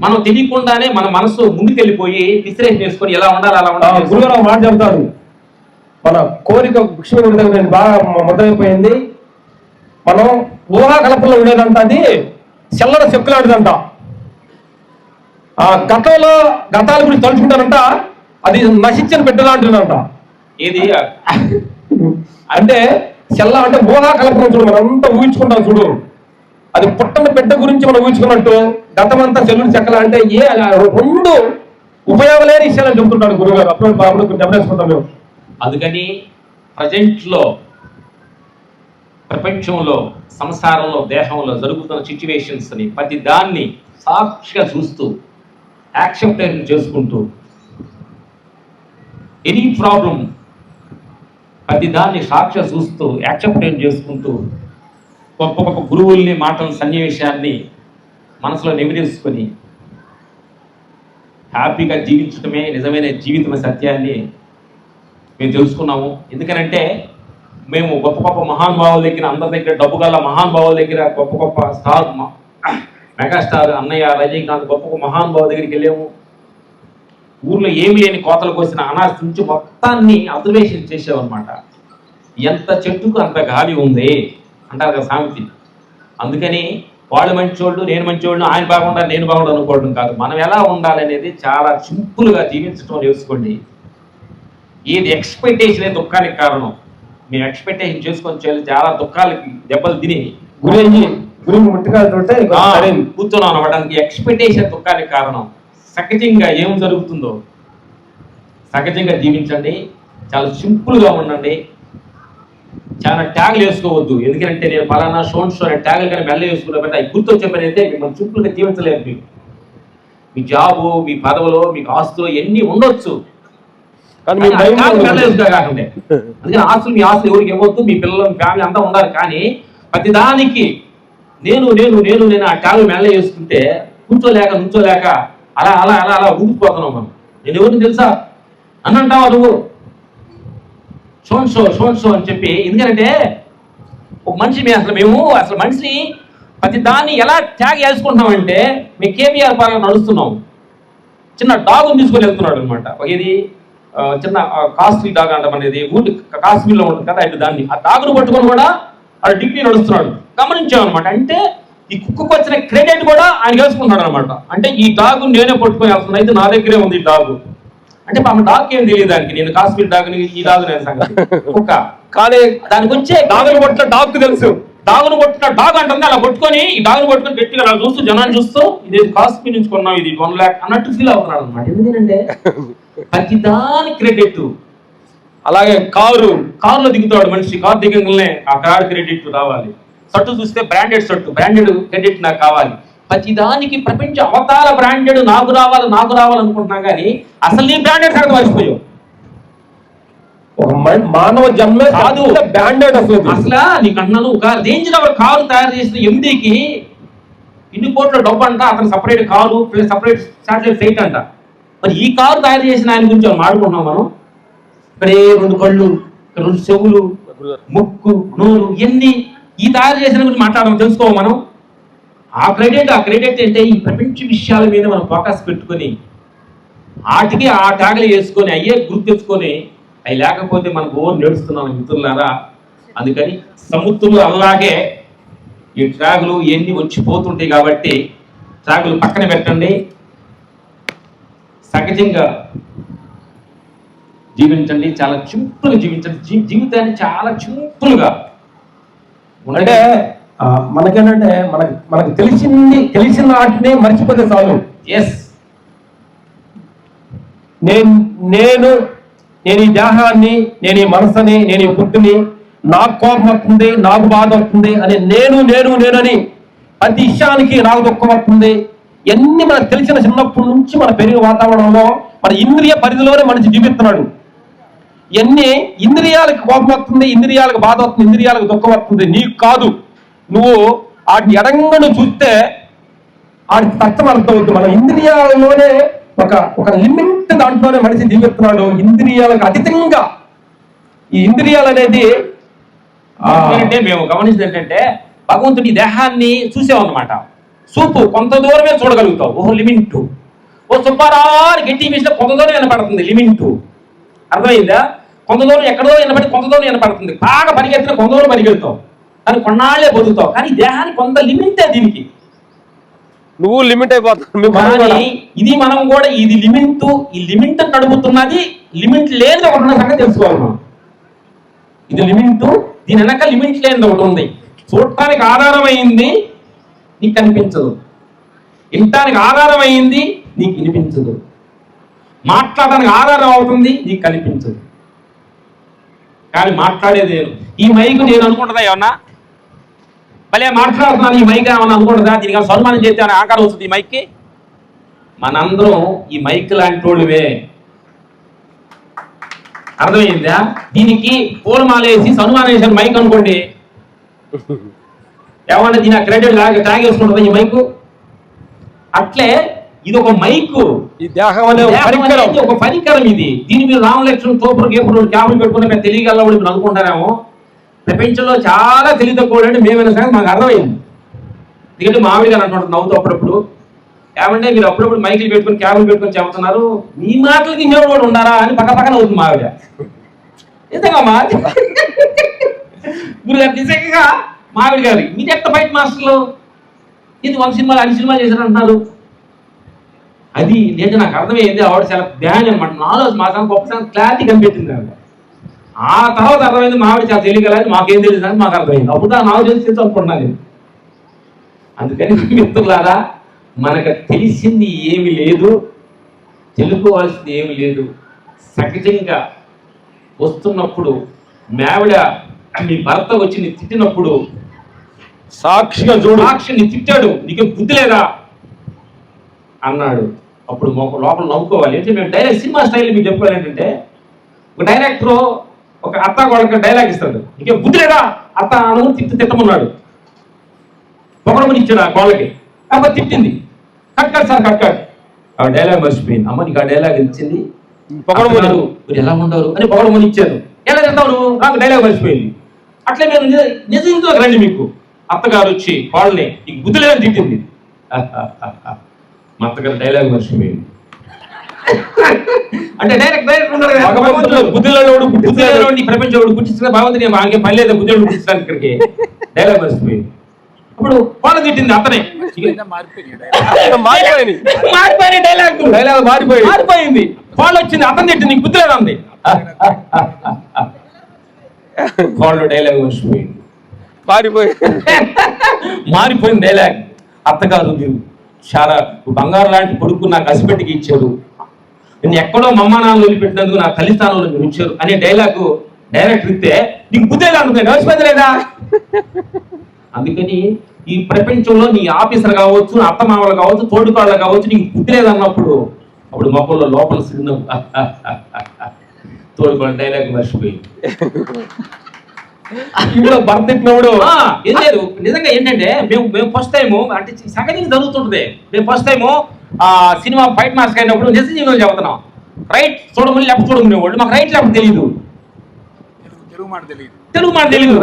మనం తెలియకుండానే మన మనసు ముందుకెళ్ళిపోయి విశ్లేషణ చేసుకొని ఎలా ఉండాలి అలా ఉండాలి. గురుగారు మాట చెప్తాడు, మన కోరిక విషయం బాగా మొదలైపోయింది. మనం ఊహా కల్పనలో ఉండేదంట, అది చెల్లడ చెక్కులాంటిదంట. ఆ గతాల గురించి తలుచుకుంటారంట, అది నశించిన బిడ్డలాంటిదంట. ఏది అంటే చెల్ల అంటే ఊహా కల్పన చూడు, మనం అంతా ఊహించుకుంటాం చూడు. అది పుట్టని బిడ్డ గురించి మనం ఊహించుకున్నట్టు గతమంతా చెల్లుని చెక్కల అంటే 2 ఉపయోగం లేని విషయాలని చెబుతుంటాడు గురుగారు. అప్పుడు కొంచెం గమనించుకుంటాం మేము. అందుకని ప్రజెంట్లో ప్రపంచంలో సంసారంలో దేహంలో జరుగుతున్న సిచ్యువేషన్స్ని ప్రతి దాన్ని సాక్షిగా చూస్తూ యాక్సెప్టెన్స్ చేసుకుంటూ ఎనీ ప్రాబ్లం ప్రతి దాన్ని సాక్షిగా చూస్తూ యాక్సెప్టెన్స్ చేసుకుంటూ గొప్ప గొప్ప గురువుల్ని మాటల సన్నివేశాన్ని మనసులో నిమిరేసుకొని హ్యాపీగా జీవించడమే నిజమైన జీవితమే సత్యాన్ని మేము తెలుసుకున్నాము. ఎందుకనంటే మేము గొప్ప గొప్ప మహానుభావుల దగ్గర, అందరి దగ్గర, డబ్బు గల మహానుభావుల దగ్గర, గొప్ప గొప్ప స్టార్ మెగాస్టార్ అన్నయ్య రజనీకాంత్ గొప్ప గొప్ప మహానుభావుల దగ్గరికి వెళ్ళాము. ఊర్లో ఏమి లేని కోతలు కోసిన అనాథ నుంచి మొత్తాన్ని అబ్జర్వేషన్ చేసామన్నమాట. ఎంత చెట్టుకు అంత గాలి ఉంది అంటారు కదా సామెతి. అందుకని వాళ్ళు మంచోళ్ళు, నేను మంచోళ్ళు, ఆయన బాగుండాలి నేను బాగుండాలి అనుకోవడం కాదు, మనం ఎలా ఉండాలి అనేది చాలా సింపుల్గా జీవించడం నేర్చుకోండి. ఏది ఎక్స్పెక్టేషన్ దుఃఖానికి కారణం. మేము ఎక్స్పెక్టేషన్ చేసుకొని చాలా దుఃఖాలకి దెబ్బలు తిని కూర్చున్నాం అనమాట. ఎక్స్పెక్టేషన్ దుఃఖానికి కారణం. సహజంగా ఏం జరుగుతుందో సహజంగా జీవించండి, చాలా సింపుల్గా ఉండండి, చాలా ట్యాగులు వేసుకోవద్దు. ఎందుకంటే నేను పలానా షోన్ అనే ట్యాగులు కానీ మెల్ల వేసుకున్నామంటే అవి గుర్తొచ్చే పని అయితే మిమ్మల్ని సింపుల్గా జీవించలేదు. మీకు మీ జాబు, మీ పదవులు, మీకు ఆస్తులు ఎన్ని ఉండొచ్చు, కాకుండా అందుకని ఆస్తులు మీ ఆస్తులు ఎవరికి ఇవ్వద్దు. మీ పిల్లలు, మీ ఫ్యామిలీ అంతా ఉండాలి. కానీ ప్రతిదానికి నేను నేను నేను నేను ఆ ట్యాగులు మెల్ల వేసుకుంటే కూర్చోలేక నుంచోలేక అలా అలా అలా అలా ఊగిపోతున్నాం మనం. నేను ఎవరిని తెలుసా అని అంటావా నువ్వు షోన్ షో అని చెప్పి. ఎందుకంటే ఒక మనిషి మేము అసలు మనిషిని ప్రతి దాన్ని ఎలా ట్యాగ్ వేసుకుంటున్నామంటే మేము కేబీఆర్ పార్క్ నడుస్తున్నాం, చిన్న డాగుని తీసుకొని వెళ్తున్నాడు అనమాట. ఇది చిన్న కాస్ట్లీ డాగ్ అంటాం అనేది ఊటి కాశ్మీర్లో ఉంటుంది కదా, అయితే దాన్ని ఆ డాగును పట్టుకొని కూడా అది డిగ్రీ నడుస్తున్నాడు. గమనించామన్నమాట. అంటే ఈ కుక్కకు వచ్చిన క్రెడిట్ కూడా ఆయన వేసుకుంటున్నాడు అనమాట. అంటే ఈ డాగు నేనే పట్టుకొని వెళ్తున్నాను, అయితే నా దగ్గరే ఉంది ఈ డాగు. అంటే పాప డాగ్ ఏం తెలియదు దానికి, నేను కాశ్మీర్ డాగ్ని ఈ డాగ్ నేను సంగతి కుక్క. కానీ దానికి వచ్చే డాగును పట్టిన డాగ్కు తెలుసు, డాగును పట్టిన డాగ్ అంటుంది. అలా పట్టుకొని ఈ డాగును పట్టుకొని గట్టిగా అలా చూస్తూ జనాన్ని చూస్తూ ఇది కాశ్మీర్ నుంచి కొన్నాం, ఇది 1 lakh అన్నట్టు ఫీల్ అవుతున్నాడు అనమాట. ఎందుకంటే ప్రతిదాని క్రెడిట్. అలాగే కారులో దిగుతాడు మనిషి, కారు దిగంగానే ఆ కారు క్రెడిట్ రావాలి. షర్టు చూస్తే బ్రాండెడ్ షర్టు, బ్రాండెడ్ క్రెడిట్ నాకు కావాలి. ప్రతిదానికి ప్రపంచ అవతార బ్రాండెడ్ నాకు రావాలనుకుంటున్నా కానీ అసలు నీ బ్రాండెడ్ సంగతి మర్చిపోయావు. మానవ జన్మే కాదు బ్రాండెడ్. అసలు నీకు అన్నాను, ఒక రేంజ్ రోవర్ కారు తయారు చేసిన ఎండీకి ఇన్ని కోట్ల డబ్బు అంట, అతను separate car plus separate satellite site అంట. మరి ఈ కారు తయారు చేసిన ఆయన గురించి మాట్లాడుకుంటున్నాం మనం. ఇక్కడే 2 కళ్ళు, 2 చెవులు, ముక్కు, నోరు, ఇవన్నీ ఈ తయారు చేసిన గురించి మాట్లాడడం తెలుసుకోవాలి మనం. ఆ క్రెడిట్ అంటే ఈ ప్రపంచ విషయాల మీద మనం ఫోకస్ పెట్టుకొని వాటికి ఆ ట్యాగులు వేసుకొని అయ్యే గుర్తు తెచ్చుకొని అవి లేకపోతే మనకు ఓన్ నేడుస్తున్నాం మిత్రులారా. అందుకని సముద్రంలో అలాగే ఈ ట్యాగులు ఇవన్నీ వచ్చిపోతుంటాయి కాబట్టి ట్యాగులు పక్కన పెట్టండి, సహజంగా జీవించండి, చాలా సింపుల్గా జీవించండి. జీవితాన్ని చాలా సింపుల్గా అంటే మనకేంటంటే మనకు తెలిసిన వాటిని మర్చిపోతే చాలు. ఎస్, నేను నేను ఈ దేహాన్ని, నేను ఈ మనసుని, నేను ఈ బుద్ధిని, నాకు కోపం వస్తుంది, నాకు బాధ వస్తుంది అని నేనని ప్రతి విషయానికి నాకు దుఃఖం వస్తుంది. ఇవన్నీ మనకు తెలిసిన చిన్నప్పటి నుంచి మన పెరిగిన వాతావరణంలో మన ఇంద్రియ పరిధిలోనే మనిషి జీవిస్తున్నాడు. ఇవన్నీ ఇంద్రియాలకు కోపం వస్తుంది, ఇంద్రియాలకు బాధ వస్తుంది, ఇంద్రియాలకు దుఃఖం వస్తుంది. నీకు కాదు. నువ్వు వాటిని ఎడంగను చూస్తే వాడికి కష్టం అర్థమవుతుంది. మన ఇంద్రియాలలోనే ఒక లిమిట్ దాంట్లోనే మనిషి జీవిస్తున్నాడు. ఇంద్రియాలకు అతీతంగా ఈ ఇంద్రియాలు అనేది అంటే మేము గమనించింది ఏంటంటే భగవంతుడి దేహాన్ని చూసామన్నమాట. చూపు కొంత దూరమే చూడగలుగుతావు. ఓహో లిమిట్. ఓ సుబ్బారావు గట్టి వేసిన కొంత దూరం వినపడుతుంది లిమిట్. అర్థమైందా? కొంత దూరం ఎక్కడో వినపడి కొంత దూరం వినపడుతుంది. బాగా పరిగెత్తిన కొంత దూరం పరిగెడతావు, కానీ కొన్నాళ్లే బతుకుతావు. కానీ దేహానికి కొంత లిమిటే దీనికి. నువ్వు లిమిట్ అయిపోతావు. ఇది మనం కూడా ఇది లిమిట్, ఈ లిమిట్ నడుపుతున్నది లిమిట్ లేనిది ఒకటి సంగతి తెలుసుకోవాలి మనం. ఇది లిమిట్, దీని వెనక లిమిట్ లేనిది ఒకటి ఉంది. చూడటానికి ఆధారమైంది, నీకు కనిపించదు. వినటానికి ఆధారమైంది, నీకు వినిపించదు. మాట్లాడడానికి ఆధారం అవుతుంది, నీకు కనిపించదు. కానీ మాట్లాడేది ఈ మైకు నేను అనుకుంటుందా ఏమన్నా భలే మాట్లాడుతున్నాను ఈ మైక్ ఏమన్నా అనుకుంటుందా? దీనికి సన్మానం చేస్తే అని ఆకారం వస్తుంది ఈ మైక్కి. మనందరం ఈ మైక్ లాంటి వాళ్ళువే. అర్థమైందా? దీనికి పూలమాలేసి సన్మానం చేసిన మైక్ అనుకోండి, ఏమన్నా దీని క్రెడిట్ తాగేసుకుంటుందా ఈ మైకు? అట్లే ఇది ఒక మైకు, ఈ దేహం అనే ఒక పరికరం. ఇది దీని మీరు రామలక్ష్మణ్ తోపురు గేపురు క్యాబులు పెట్టుకుని మేము తెలియగలవాడు మీరు అనుకుంటారేమో. ప్రపంచంలో చాలా తెలివి తక్కువ అంటే మేమైనా సరే మాకు అర్థమైంది. ఎందుకంటే మామిడి గారు అంటుంటారు నవ్వుతూ అప్పుడప్పుడు, ఏమంటే మీరు అప్పుడప్పుడు మైకులు పెట్టుకుని క్యాబులు పెట్టుకుని చెబుతున్నారు, మీ మాటలకి ఇంకోటి కూడా ఉన్నారా అని పక్కన అవుతుంది మావిడ. నిజంగా గురుగారు నిజంగా మావిడి గారు మీరు ఎట్ట ఫైట్ మాస్టర్లు ఇది 1 సినిమాలు 2 సినిమాలు చేశారంటున్నారు. అది నేను నాకు అర్థమైంది. ఆవిడ చాలా ధ్యానం అనమాట. 4 మాసానికి గొప్ప క్లారిటీ కనిపెట్టింది ఆవిడ. ఆ తర్వాత అర్థమైంది మావిడ చాలా తెలియగలది, మాకేం తెలియదు అని మాకు అర్థమైంది. అప్పుడు నాకు తెలిసి అనుకుంటున్నాను నేను. అందుకని మిత్రులారా, మనకు తెలిసింది ఏమి లేదు, తెలుసుకోవాల్సింది ఏమి లేదు. సహజంగా వస్తున్నప్పుడు మేవిడ మీ భర్త వచ్చి నీ తిట్టినప్పుడు సాక్షిగా చూడు, సాక్షిని తిట్టాడు, నీకు బుద్ధి లేదా అన్నాడు. అప్పుడు లోపల నవ్వుకోవాలి. అంటే మేము డైలాగ్ సినిమా స్టైల్ మీకు చెప్పుకోవాలి ఏంటంటే, ఒక డైరెక్టర్ ఒక అత్త వాళ్ళకి డైలాగ్ ఇస్తాడు, నీకేం బుద్ధి లేదా అత్త అను తిట్టమన్నాడు. పొగడమని ఇచ్చాడు ఆ వాళ్ళకి, కాబట్టి తిట్టింది. Cut sir cut. ఆ డైలాగ్ మర్చిపోయింది. అమ్మ నీకు ఆ డైలాగ్ ఇచ్చింది, పొగడమన్నారు మీరు ఎలా ఉండరు అని పొగడమని ఇచ్చాను. ఎలా చెప్తావు నువ్వు? నాకు డైలాగ్ మర్చిపోయింది. అట్లే మీరు నిజంగా రండి, మీకు అత్తగారు వచ్చి వాళ్ళని నీకు బుద్ధి లేదని తిట్టింది. మా అత్తగారు డైలాగ్ మర్చిపోయింది. అంటే డైరెక్ట్ బుద్ధిలోడు ప్రపంచంలో గుర్తించిన బాగుంది, మాకే పని లేదా బుద్ధిలోడు గుర్తించడానికి ఇక్కడికి డైలాగ్ మర్చిపోయింది. ఇప్పుడు వాళ్ళ తిట్టింది అతనే, మారిపోయింది. వాళ్ళు వచ్చింది అతను తిట్టింది, నీకు బుద్ధి లేదా అంది. వాళ్ళు డైలాగ్ మర్చిపోయింది, మారిపోయింది డైలాగ్. అత్తగారు మీరు చాలా బంగారు లాంటి కొడుకు నాకు అసిపెట్టికి ఇచ్చారు, నేను ఎక్కడో మమ్మ నాన్న వదిలిపెట్టినందుకు నా తల్లి స్థానంలో మీరు ఉంచారు అనే డైలాగు డైరెక్టర్ ఇస్తే నీకు బుద్ధి ఎలా ఉంటుంది? నడిచిపోయింది లేదా? అందుకని ఈ ప్రపంచంలో నీ ఆఫీసర్ కావచ్చు, అత్తమామలు కావచ్చు, తోడుకోళ్ళు కావచ్చు, నీకు బుద్ధి లేదన్నప్పుడు అప్పుడు మొక్కల్లో లోపల సిగ్నల్ తోడుకోళ్ళ డైలాగ్ మర్చిపోయింది. ఇప్పుడు భర్త తిట్టినప్పుడు ఏం లేదు. నిజంగా ఏంటంటే మేము ఫస్ట్ టైము అంటే సగం జరుగుతుంటుంది. మేము first time cinema fight mask అయినప్పుడు నిజ జీవితంలో చెబుతున్నాం. రైట్ చూడమని లెఫ్ట్ చూడమని వాళ్ళు మాకు రైట్ లెఫ్ట్ తెలియదు, తెలుగు మాట తెలియదు,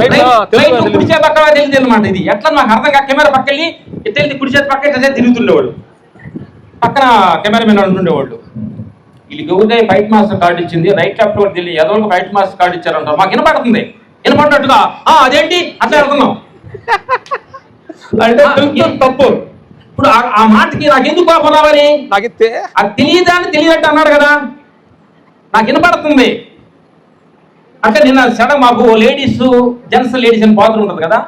కుడి చేతి పక్క తెలియదు అనమాట. ఇది ఎట్లా మాకు అర్థం కాక కెమెరా పక్కవెళ్ళి ఎట్లా కుడి చేతి పక్క ఇట్లా తిరుగుతుండేవాడు, పక్కన కెమెరామెన్ ఉంటుండేవాళ్ళు. వీళ్ళకి ఎవరికై ఫైట్ మాస్టర్ కార్డు ఇచ్చింది, రైట్ లెఫ్ట్ కూడా తెలియదు, ఎవరికి ఫైట్ మాస్టర్ కార్డు ఇచ్చారంటారు. మాకు వినపడుతుంది, వినపడినట్టుగా అదేంటి అట్లా వెళ్తున్నాం అంటే తప్పు. ఇప్పుడు ఆ మాటకి నాకు ఎందుకు కోపం రావాలి? నాకు అది తెలియదా అని తెలియదట్టు అన్నాడు కదా, నాకు వినపడుతుంది. అంటే నిన్న సడన్ మాకు లేడీస్ జెంట్స్ లేడీస్ అని బాత్రూమ్ ఉంటుంది కదా,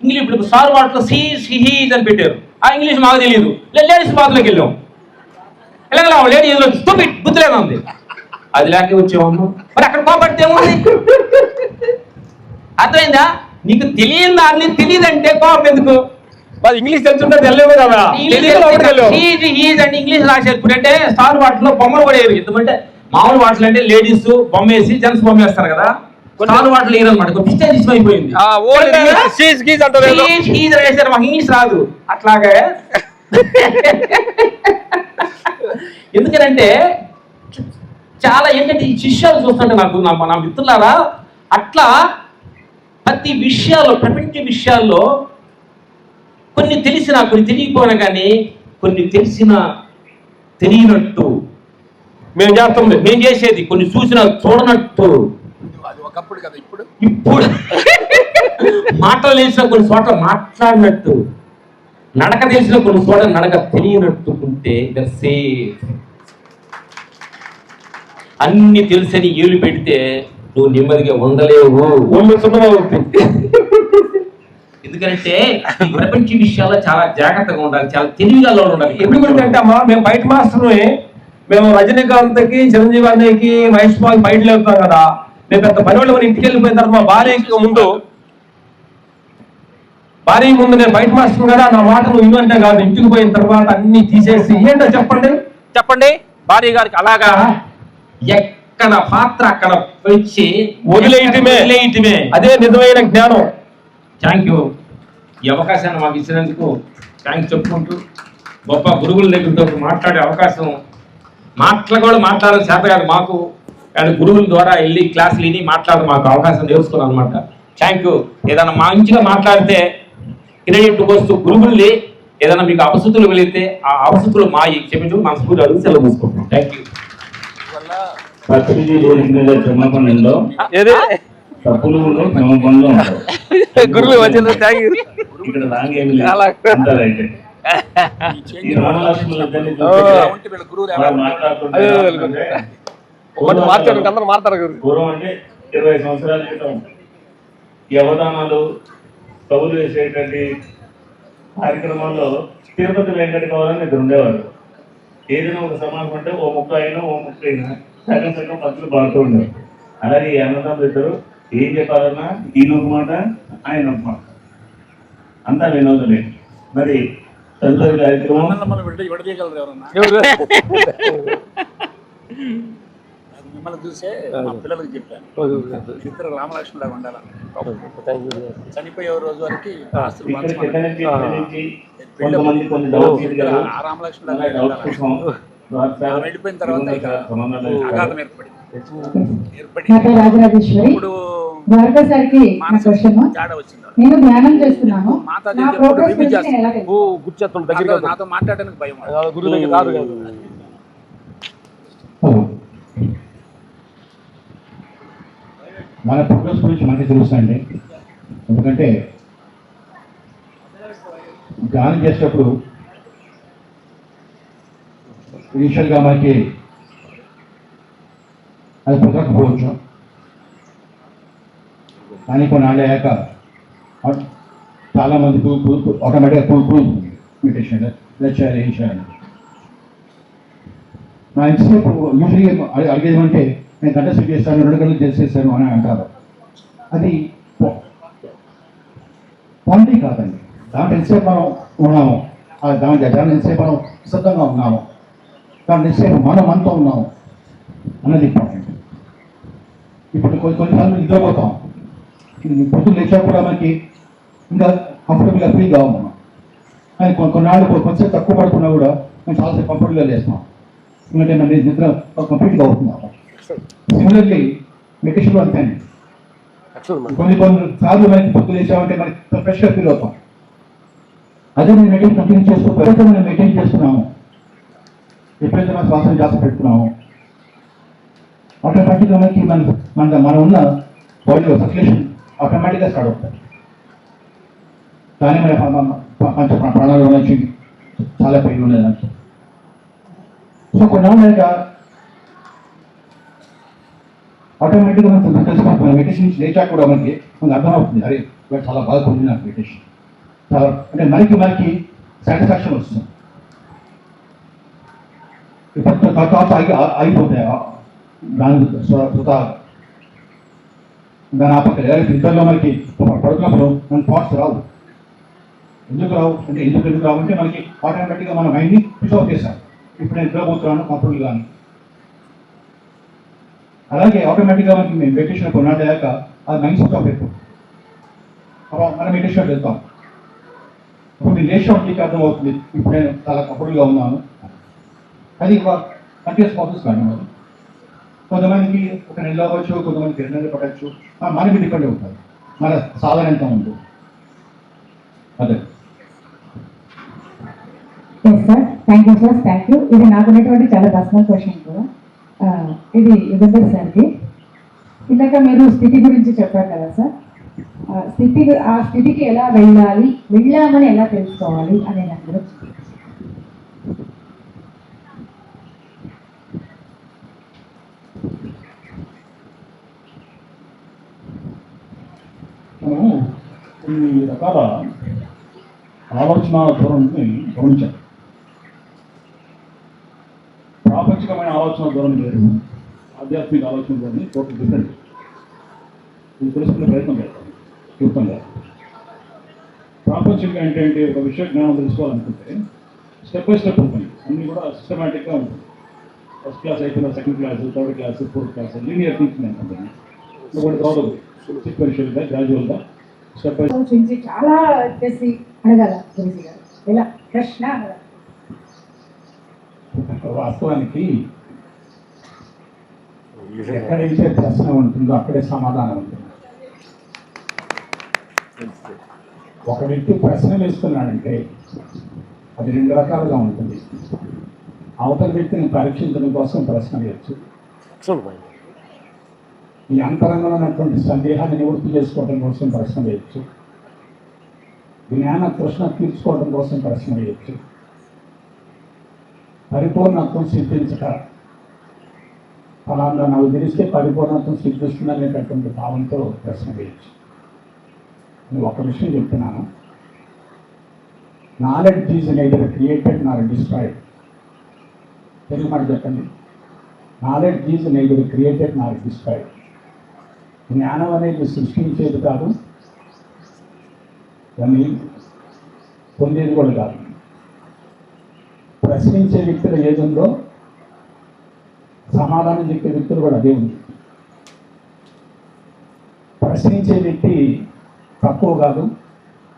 ఇంగ్లీష్ ఇప్పుడు సార్ వాటిలో హీజ్ అని పెట్టారు. ఆ ఇంగ్లీష్ మాకు తెలియదు. లేడీస్ బాత్రూంలోకి వెళ్ళాం, వెళ్ళగల లేడీ బుద్ధి లేదా ఉంది. అది లేక వచ్చేవాము. మరి అక్కడ కోపడితే ఏముంది? అర్థమైందా? నీకు తెలియని దాన్ని తెలియదంటే కోపం ఎందుకు? మరి ఇంగ్లీష్ తెలుసుంటే తెలియదు కదా. అంటే ఇంగ్లీష్ రాశారు. ఇప్పుడు అంటే స్టార్ వాటిలో బొమ్మలు కూడా వేయరు. ఎందుకంటే మామూలు వాటిలో అంటే లేడీస్ బొమ్మ వేసి జెంట్స్ బొమ్మ వేస్తారు కదా. స్టార్ వాటిలో వేయరు అనమాట. డిస్టెన్స్ అయిపోయింది. రాశారు, మాకు ఇంగ్లీష్ రాదు. అట్లాగే ఎందుకంటే చాలా ఏంటంటే ఈ శిష్యాలు చూస్తుంటే నాకు నా మిత్రులారా, అట్లా ప్రతి విషయాల్లో, ప్రపంచ విషయాల్లో కొన్ని తెలిసినా కొన్ని తెలియకపోయినా కానీ కొన్ని తెలిసినా తెలియనట్టు మేము చేసేది, కొన్ని చూసినా చూడనట్టు. ఒకప్పుడు కదా, ఇప్పుడు మాటలు తెలిసిన కొన్ని చోట్ల మాట్లాడినట్టు, నడక తెలిసిన కొన్ని చోట్ల నడక తెలియనట్టు ఉంటే అన్ని తెలిసని ఏళ్ళు పెడితే నువ్వు నెమ్మదిగా ఉండలేవు. ఎందుకంటే ప్రపంచ విషయాల్లో చాలా జాగ్రత్తగా ఉండాలి, చాలా తెలివిగా ఉండాలి. ఎప్పుడు అంటే అమ్మా, మేము బయట మాస్టర్ని, మేము రజనీకాంత్కి, చిరంజీవి అన్నయ్యకి, మహేష్ బాబు బయటలు వెళ్తాం కదా. మేము పెద్ద పని వాళ్ళు మన ఇంటికి వెళ్ళిపోయిన తర్వాత మా భార్య ముందు నేను బయట మాస్టర్ కదా, నా మాట నువ్వు ఇన్నంటే కాదు. ఇంటికి పోయిన తర్వాత అన్ని తీసేసి ఏంటో చెప్పండి భార్య గారికి అలాగా ఎక్కడ పాత్ర అక్కడ వచ్చి వదిలేయటమే అదే నిజమైన జ్ఞానం. Thank you. ఈ అవకాశాన్ని మాకు ఇచ్చినందుకు థ్యాంక్స్ చెప్పుకుంటూ, గొప్ప గురువుల దగ్గరతో మాట్లాడే అవకాశం, కూడా మాట్లాడాలని చేత కాదు మాకు, కానీ గురువుల ద్వారా వెళ్ళి క్లాసులు విని మాట్లాడడం మాకు అవకాశం తెలుసుకున్నాం అనమాట. Thank you. ఏదైనా మంచిగా మాట్లాడితే క్రెడిట్ వస్తూ గురువుల్ని ఏదైనా మీకు అపశృతులు వెళితే ఆ అపశృతులు మా క్షమించు మనస్ఫూర్తి అడుగు సెలవు తీసుకుంటాం. Thank you. తప్పులు క్షమాపణలో ఇక్కడ నాగేమి లేదు. ఈ రామలక్ష్మణులిద్దరిని పూర్వం అంటే 20 సంవత్సరాల క్రితం ఈ అవధానాలు కవులు వేసేటువంటి కార్యక్రమాల్లో తిరుపతి వెంకట కవులని ఇద్దరు ఉండేవారు. ఏదైనా ఒక సమాజం అంటే ఓ ముక్క అయినా సగం సగం పక్షులు బాగుతూ ఉండేవారు. అలాగే ఈ అన్నదమ్ములు ఇద్దరు ఏం చెప్పాలన్నా ఈయన ఒక మాట, ఆయన ఒక మాట, అంతా వినోదలే. మరి తదుపరి కార్యక్రమం మిమ్మల్ని చూసే మా పిల్లలకు చెప్పాను, ఇద్దరు రామలక్ష్మణులాగా ఉండాలని. చనిపోయే రోజు వరకు వెళ్ళిపోయిన తర్వాత అగాధం ఏర్పడింది. ఇప్పుడు నేను ధ్యానం చేస్తున్నాను. నాతో మాట్లాడడానికి భయం. మన ప్రోగ్రెస్ గురించి మనకి తెలుస్తుందండి. ఎందుకంటే ధ్యానం చేసేటప్పుడు ఇనిషియల్గా మనకి అది కుదరకపోవచ్చు, కానీ కొన్ని నాళ్ళు అయ్యాక చాలామంది ఆటోమేటిక్గా మెడిటేషన్ చేయాలి, ఏం చేయాలి. నా ఎంతసేపు యూజువల్లీ అడిగేది నేను గంట సెట్ చేస్తాను, 2 గంటలు చేసేసాను అని అంటారు. అది పాయింట్ కాదండి. దాంట్లో ఎంతసేపు మనం ఉన్నాము, దాని ఎంతసేపు మనం సిద్ధంగా ఉన్నాము, దాని ఎంతసేపు మనం అంతా ఉన్నాము అన్నది ఇంపార్టెంట్. ఇప్పుడు కొన్నిసార్లు నిద్రపోతాం, పొద్దున్న లేచా కూడా మనకి ఇంకా కంఫర్టబుల్గా ఫీల్ కావు మనం. కానీ కొన్నాళ్ళు కొంచెం తక్కువ పడుకున్నా కూడా మేము చాలాసేపు కంఫర్టబుల్గా లేస్తాం, ఎందుకంటే మన నిద్ర కంప్లీట్గా అవుతున్నాం. సిమిలర్లీ మెడిటేషన్ అంతే. కొన్ని సార్లు మనకి పొద్దున్న లేచామంటే మనకి ఫ్రెష్గా ఫీల్ అవుతాం. అదే మేము మెయింటైన్ కంటిన్యూ చేస్తూ ఎప్పుడైతే మనం మెయింటైన్ చేస్తున్నాము, ఎప్పుడైతే మనం శ్వాసను జాగ్రత్త పెడుతున్నామో ఆటోమేటిక్గా మనకి మనం ఉన్న బాడీలో సర్క్యులేషన్ ఆటోమేటిక్గా స్టార్ట్ అవుతుంది. కానీ మన ప్రాణాలు నుంచి చాలా పెయిన్ ఉండేదానికి. సో కొన్నాళ్ళగా ఆటోమేటిక్గా మనం తెలుసుకుంటున్నాం. మెడిటేషన్ నుంచి లేచాక కూడా మనకి అర్థమవుతుంది, అరే చాలా బాగా పొందింది నాకు మెడిటేషన్. చాలా అంటే మనకి సాటిస్ఫాక్షన్ వస్తుంది. ఇప్పుడు థాట్స్ ఆగిపోతాయి, దాని దాని ఆపక్క నిద్రలో మనకి పడుకున్నప్పుడు మన థాట్స్ రావు. ఎందుకు రావు అంటే ఎందుకు రావు అంటే మనకి ఆటోమేటిక్గా మన మైండ్ని స్విచ్ ఆఫ్ చేస్తాం. ఇప్పుడు నేను నిద్రపోతున్నాను కంఫర్టబుల్ కానీ, అలాగే ఆటోమేటిక్గా మనకి మేము మెడిటేషన్ కొన్నాడు అయ్యాక అది మైండ్ స్విచ్ ఆఫ్ అయిపోతుంది. మనం మెడిటేషన్ వెళ్తాం. ఇప్పుడు నేను లేచి మీకు అర్థమవుతుంది ఇప్పుడు నేను చాలా కంఫర్టబుల్గా ఉన్నాను. అది కంటిన్యూస్ ప్రాసెస్ కానీ మరి కొంతమందికి ఒక నెల అవ్వచ్చు, కొంతమందికి 2 నెలలు పట్టచ్చు. మనకి డిపెండ్ అవుతుంది మన సాధన ఎంత ఉందో. అదే sir, thank you sir, thank you. ఇది నాకు ఉన్నటువంటి చాలా పర్సనల్ క్వశ్చన్ కూడా. ఇది యుగంధర్ సార్కి. ఇందాక మీరు స్థితి గురించి చెప్పారు కదా సార్, ఆ స్థితికి ఎలా వెళ్ళాలి, వెళ్ళామని ఎలా తెలుసుకోవాలి అనే దాని గురించి. మనము కొన్ని రకాల ఆలోచన ధోరణిని గమనించాలి. ప్రాపంచికమైన ఆలోచన ధోరణి వేరు, ఆధ్యాత్మిక ఆలోచన ధోరణి టోటల్ డిఫరెంట్. ఇది తెలుసుకునే ప్రయత్నం చేస్తాం క్లుప్తంగా. ప్రాపంచికంగా ఏంటంటే ఒక విషయ జ్ఞానం తెలుసుకోవాలనుకుంటే స్టెప్ బై స్టెప్ ఉంటుంది, అన్నీ కూడా సిస్టమేటిక్గా ఉంటుంది. ఫస్ట్ క్లాస్ అయిపోయిన second class, third class, fourth class linear thinking అనుకుంటుంది. ఒకటి రాదు సీక్వెన్షియల్గా, గ్రాడ్యువల్గా స్టెప్ బై గురించి చాలా చేసి అడగాల గురించి గారు, ఎలా ప్రశ్న అడగాలి. వాస్తవానికి ఎక్కడైతే ప్రశ్న ఉంటుందో అక్కడే సమాధానం ఉంటుంది. ఒక వ్యక్తి ప్రశ్న వేస్తున్నాడంటే అది 2 రకాలుగా ఉంటుంది. అవతల వ్యక్తిని పరీక్షించడం కోసం ప్రశ్న వేయచ్చు, ఈ అంతరంగంలో ఉన్నటువంటి సందేహాన్ని నివృత్తి చేసుకోవడం కోసం ప్రశ్న వేయచ్చు, జ్ఞాన తృష్ణ తీర్చుకోవడం కోసం ప్రశ్న వేయచ్చు, పరిపూర్ణత్వం సిద్ధించక ఫలానా నాకు తెలిస్తే పరిపూర్ణత్వం సిద్ధిస్తుందనేటటువంటి భావంతో ప్రశ్న వేయచ్చు. నేను ఒక విషయం చెప్తున్నాను, knowledge is neither created Nar destroyed. Telugu మాట చెప్పండి, knowledge is neither created Nar destroyed. జ్ఞానం అనేది సృష్టించేది కాదు, దాన్ని పొందేది కూడా కాదు. ప్రశ్నించే వ్యక్తులు ఏదుందో సమాధానం చెప్పే వ్యక్తులు కూడా అదే ఉంది. ప్రశ్నించే వ్యక్తి తక్కువ కాదు,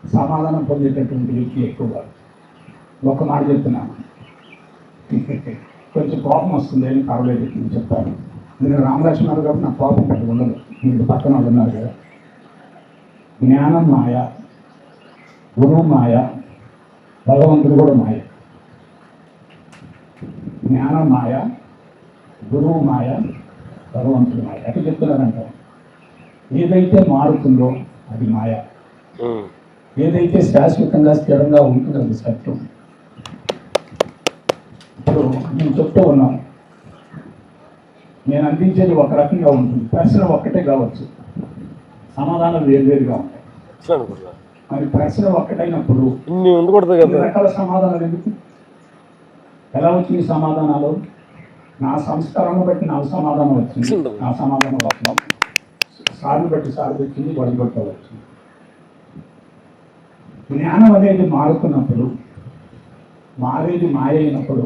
సమాధానం పొందేటటువంటి వ్యక్తి ఎక్కువ కాదు. ఒక మాట చెప్తున్నాను, కొంచెం కోపం వస్తుంది అని పర్వాలేదు నేను చెప్తాను. నేను రామలక్ష్మణ్ కాబట్టి నాకు కోపం పెట్టి ఉండదు, మీరు పక్కన వాళ్ళు ఉన్నారు కదా. జ్ఞానం మాయ, గురువు మాయ, భగవంతుడు కూడా మాయ. జ్ఞానం మాయ, గురువు మాయ, భగవంతుడు మాయ. ఎట్లా చెప్తున్నారంట, ఏదైతే మారుతుందో అది మాయ, ఏదైతే శాశ్వతంగా స్థిరంగా ఉంటుందో అది సత్యం. ఇప్పుడు నేను చెప్తూ ఉన్నాను, నేను అందించేది ఒక రకంగా ఉంటుంది, ప్రశ్న ఒక్కటే కావచ్చు, సమాధానం వేరువేరుగా ఉంటాయి. మరి ప్రశ్న ఒక్కటైనప్పుడు ఇన్ని రకాల సమాధానాలు ఎందుకు? ఎలా వచ్చింది సమాధానాలు? నా సంస్కారాన్ని బట్టి నాకు సమాధానం వచ్చింది, నా సమాధానం వచ్చింది. సార్ని బట్టి సార్ వచ్చింది, గొడవ బట్టి వచ్చింది. జ్ఞానం అనేది మారుతున్నప్పుడు, మారేది మాయ అయినప్పుడు